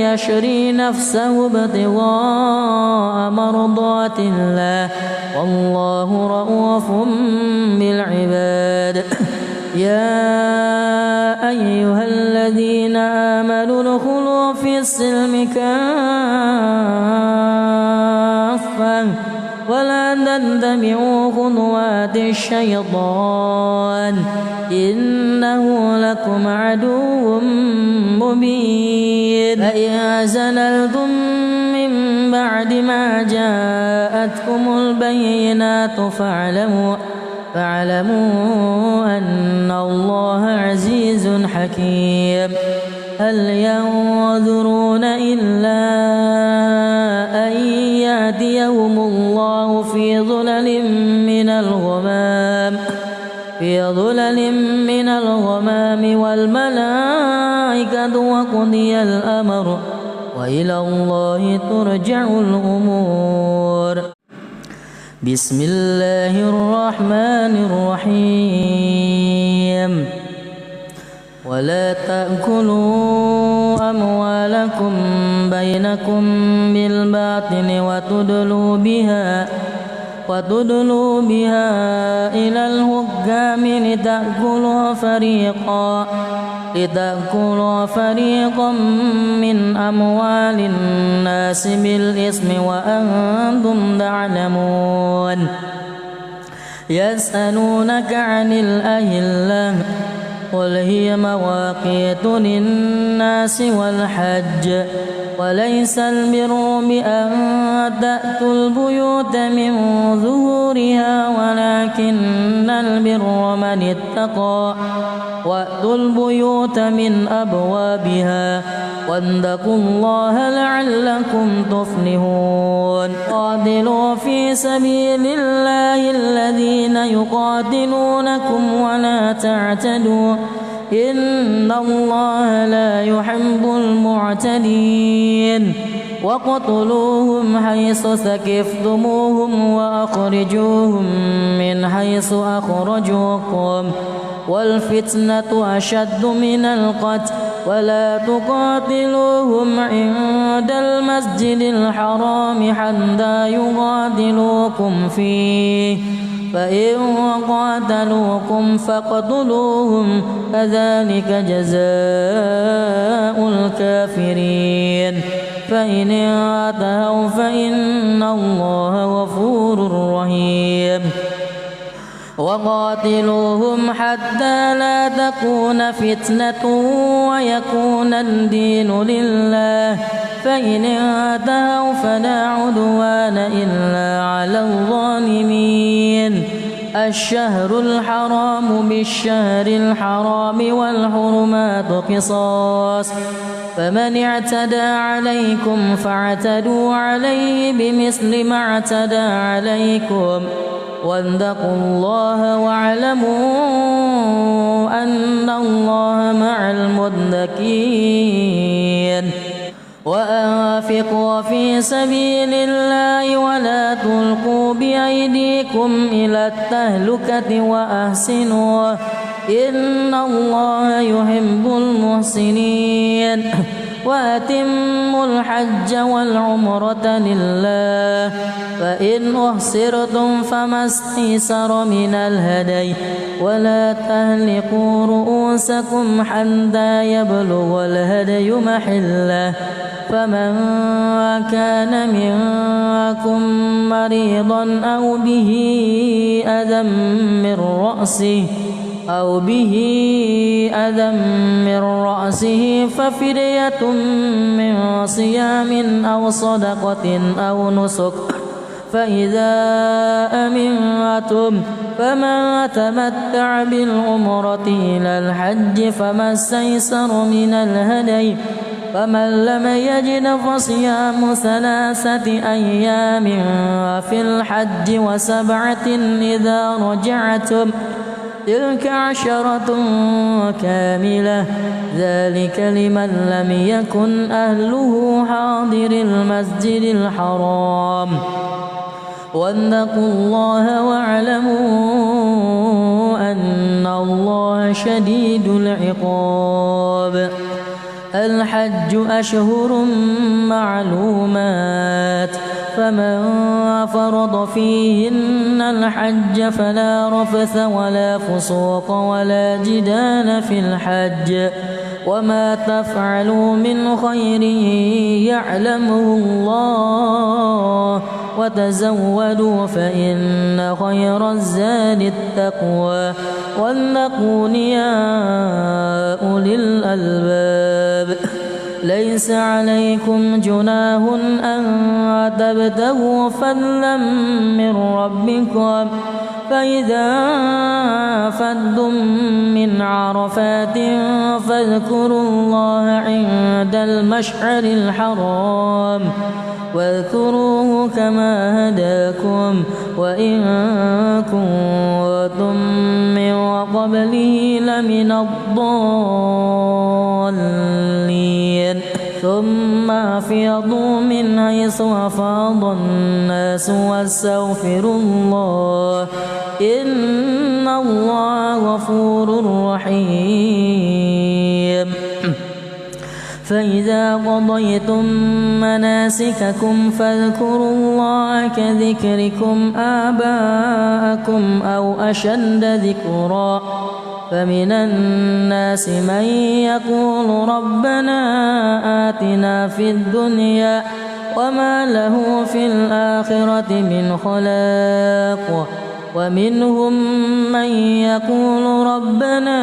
يشري نفسه ابتغاء مرضات الله والله رؤوف بالعباد يا أيها الذين آمنوا ادخلوا في السلم كافة ولا تتبعوا خطوات الشيطان إنه لكم عدو مبين فإن زللتم من بعد ما جاءتكم البينات فاعلموا أن الله عزيز حكيم هل ينظرون إلا أن يأتيهم الله في ظلل من الغمام والملائكة وقضي الأمر وإلى الله ترجع الأمور بسم الله الرحمن الرحيم ولا تأكلوا أموالكم بينكم بالباطل وتدلوا بها إلى الحكام لتأكلوا فريقا من أموال الناس بالإثم وأنتم تعلمون يسألونك عن الأهلة قل هي مواقيت للناس والحج وليس البر بأن تأتوا البيوت من ظهورها ولكن البر من اتقى وأتوا البيوت من أبوابها واتقوا الله لعلكم تفلحون قاتلوا في سبيل الله الذين يقاتلونكم ولا تعتدوا إن الله لا يحب المعتدين وقتلوهم حيث ثقفتموهم وأخرجوهم من حيث أخرجوكم والفتنة أشد من القتل ولا تقاتلوهم عند المسجد الحرام حتى يقاتلوكم فيه فإن قاتلوكم فاقتلوهم كذلك جزاء الكافرين فإن انتهوا فإن الله غفور رحيم وقاتلوهم حتى لا تكون فتنة ويكون الدين لله فإن انتهوا فلا عدوان إلا على الظالمين الشهر الحرام بالشهر الحرام والحرمات قصاص فمن اعتدى عليكم فاعتدوا عليه بمثل ما اعتدى عليكم واتقوا الله واعلموا أن الله مع المتقين وأنفقوا في سبيل الله ولا تلقوا بأيديكم إلى التهلكة وأحسنوا إن الله يحب المحسنين وأتموا الحج والعمرة لله فإن أحصرتم فما استيسر من الهدي ولا تهلكوا رؤوسكم حتى يبلغ الهدي محله فمن كان منكم مريضا أو به أذى من رأسه ففدية من صيام أو صدقة أو نسك فإذا أمنتم فمن تمتع بالعمرة إلى الحج فما استيسر من الهدي فمن لم يجد فصيام 3 أيام في الحج و7 إذا رجعتم تلك 10 كاملة ذلك لمن لم يكن أهله حاضر المسجد الحرام واتقوا الله واعلموا أن الله شديد العقاب الحج أشهر معلومات فمن فرض فيهن الحج فلا رفث ولا فسوق ولا جدال في الحج وما تفعلوا من خير يعلمه الله وتزودوا فإن خير الزاد التقوى واتقون يا أولي الألباب ليس عليكم جناح أن تبتغوا فضلا من ربكم فإذا أفضتم من عرفات فاذكروا الله عند المشعر الحرام واذكروه كما هداكم وإن كنتم من قبله لمن الضالين ثم أفيضوا من حيث أفاض الناس واستغفروا الله إن الله غفور رحيم فإذا قضيتم مناسككم فاذكروا الله كذكركم آباءكم أو أشد ذكرا فمن الناس من يقول ربنا آتنا في الدنيا وما له في الآخرة من خلاق ومنهم من يقول ربنا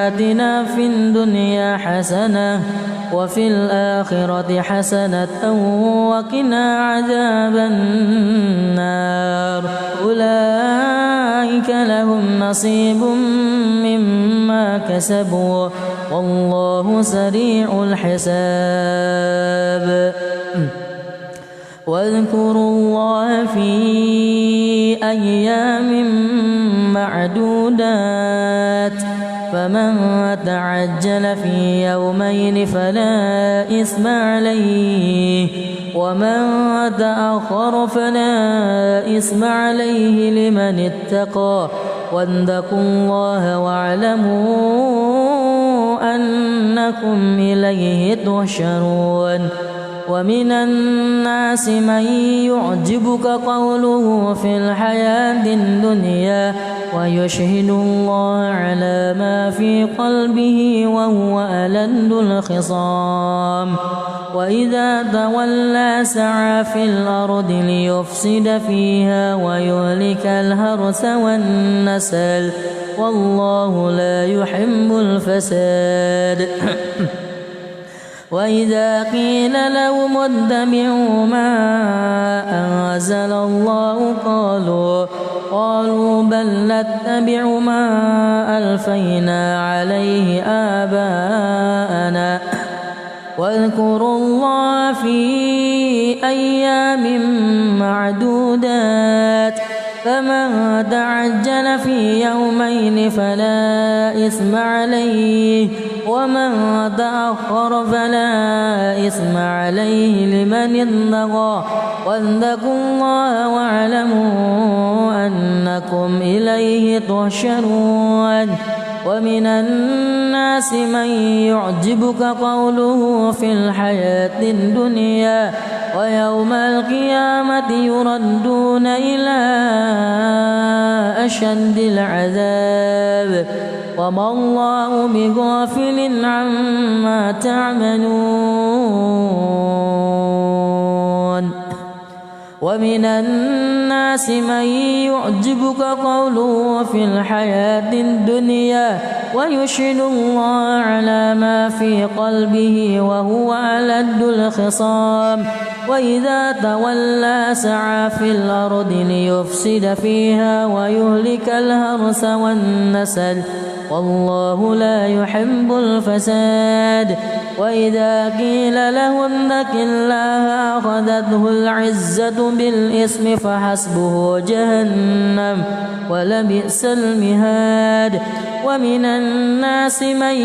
آتنا في الدنيا حسنة وفي الآخرة حسنة وقنا عذاب النار أولئك لهم نصيب مما كسبوا والله سريع الحساب واذكروا الله في أيام معدودات فمن تعجل في يومين فلا إثم عليه ومن تأخر فلا إثم عليه لمن اتقى واتقوا الله واعلموا أنكم إليه تحشرون ومن الناس من يعجبك قوله في الحياة الدنيا ويشهد الله على ما في قلبه وهو ألد الخصام وإذا تولى سعى في الأرض ليفسد فيها ويهلك الحرث والنسل والله لا يحب الفساد وإذا قيل لهم اتبعوا ما أنزل الله قالوا بل نتبع ما ألفينا عليه آباءنا واذكروا الله في أيام معدودات فمن تعجل في يومين فلا إثم عليه ومن تأخر فلا إثم عليه لمن اتقى واتقوا الله واعلموا أنكم إليه تحشرون ومن الناس من يعجبك قوله في الحياة الدنيا ويوم القيامة يردون إلى أشد العذاب وما الله بغافل عما تعملون ومن الناس من يعجبك قوله في الحياة الدنيا ويشهد الله على ما في قلبه وهو ألد الخصام وإذا تولى سعى في الأرض ليفسد فيها ويهلك الحرث والنسل والله لا يحب الفساد وإذا قيل له اتق الله أخذته العزة بالإثم فحسبه جهنم ولبئس المهاد ومن الناس من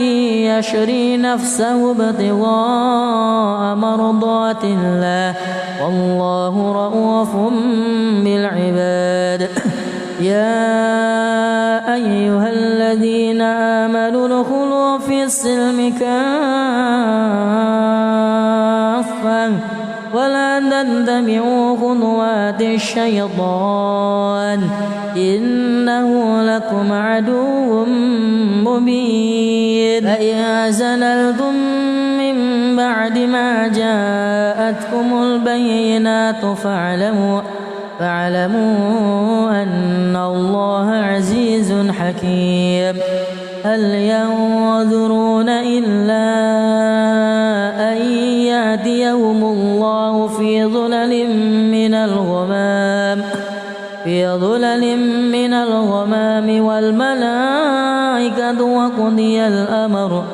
يشري نفسه ابتغاء مرضات الله والله رؤوف بالعباد يا أيها الذين آمنوا ادخلوا في السلم كافة ولا تتبعوا خطوات الشيطان إنه لكم عدو مبين فإن زللتم من بعد ما جاءتكم البينات فاعلموا أن الله عزيز حكيم هل ينظرون إلا أن يأتيهم الله في ظلل من الغمام والملائكة وقضي الأمر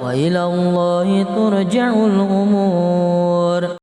وإلى الله ترجع الأمور.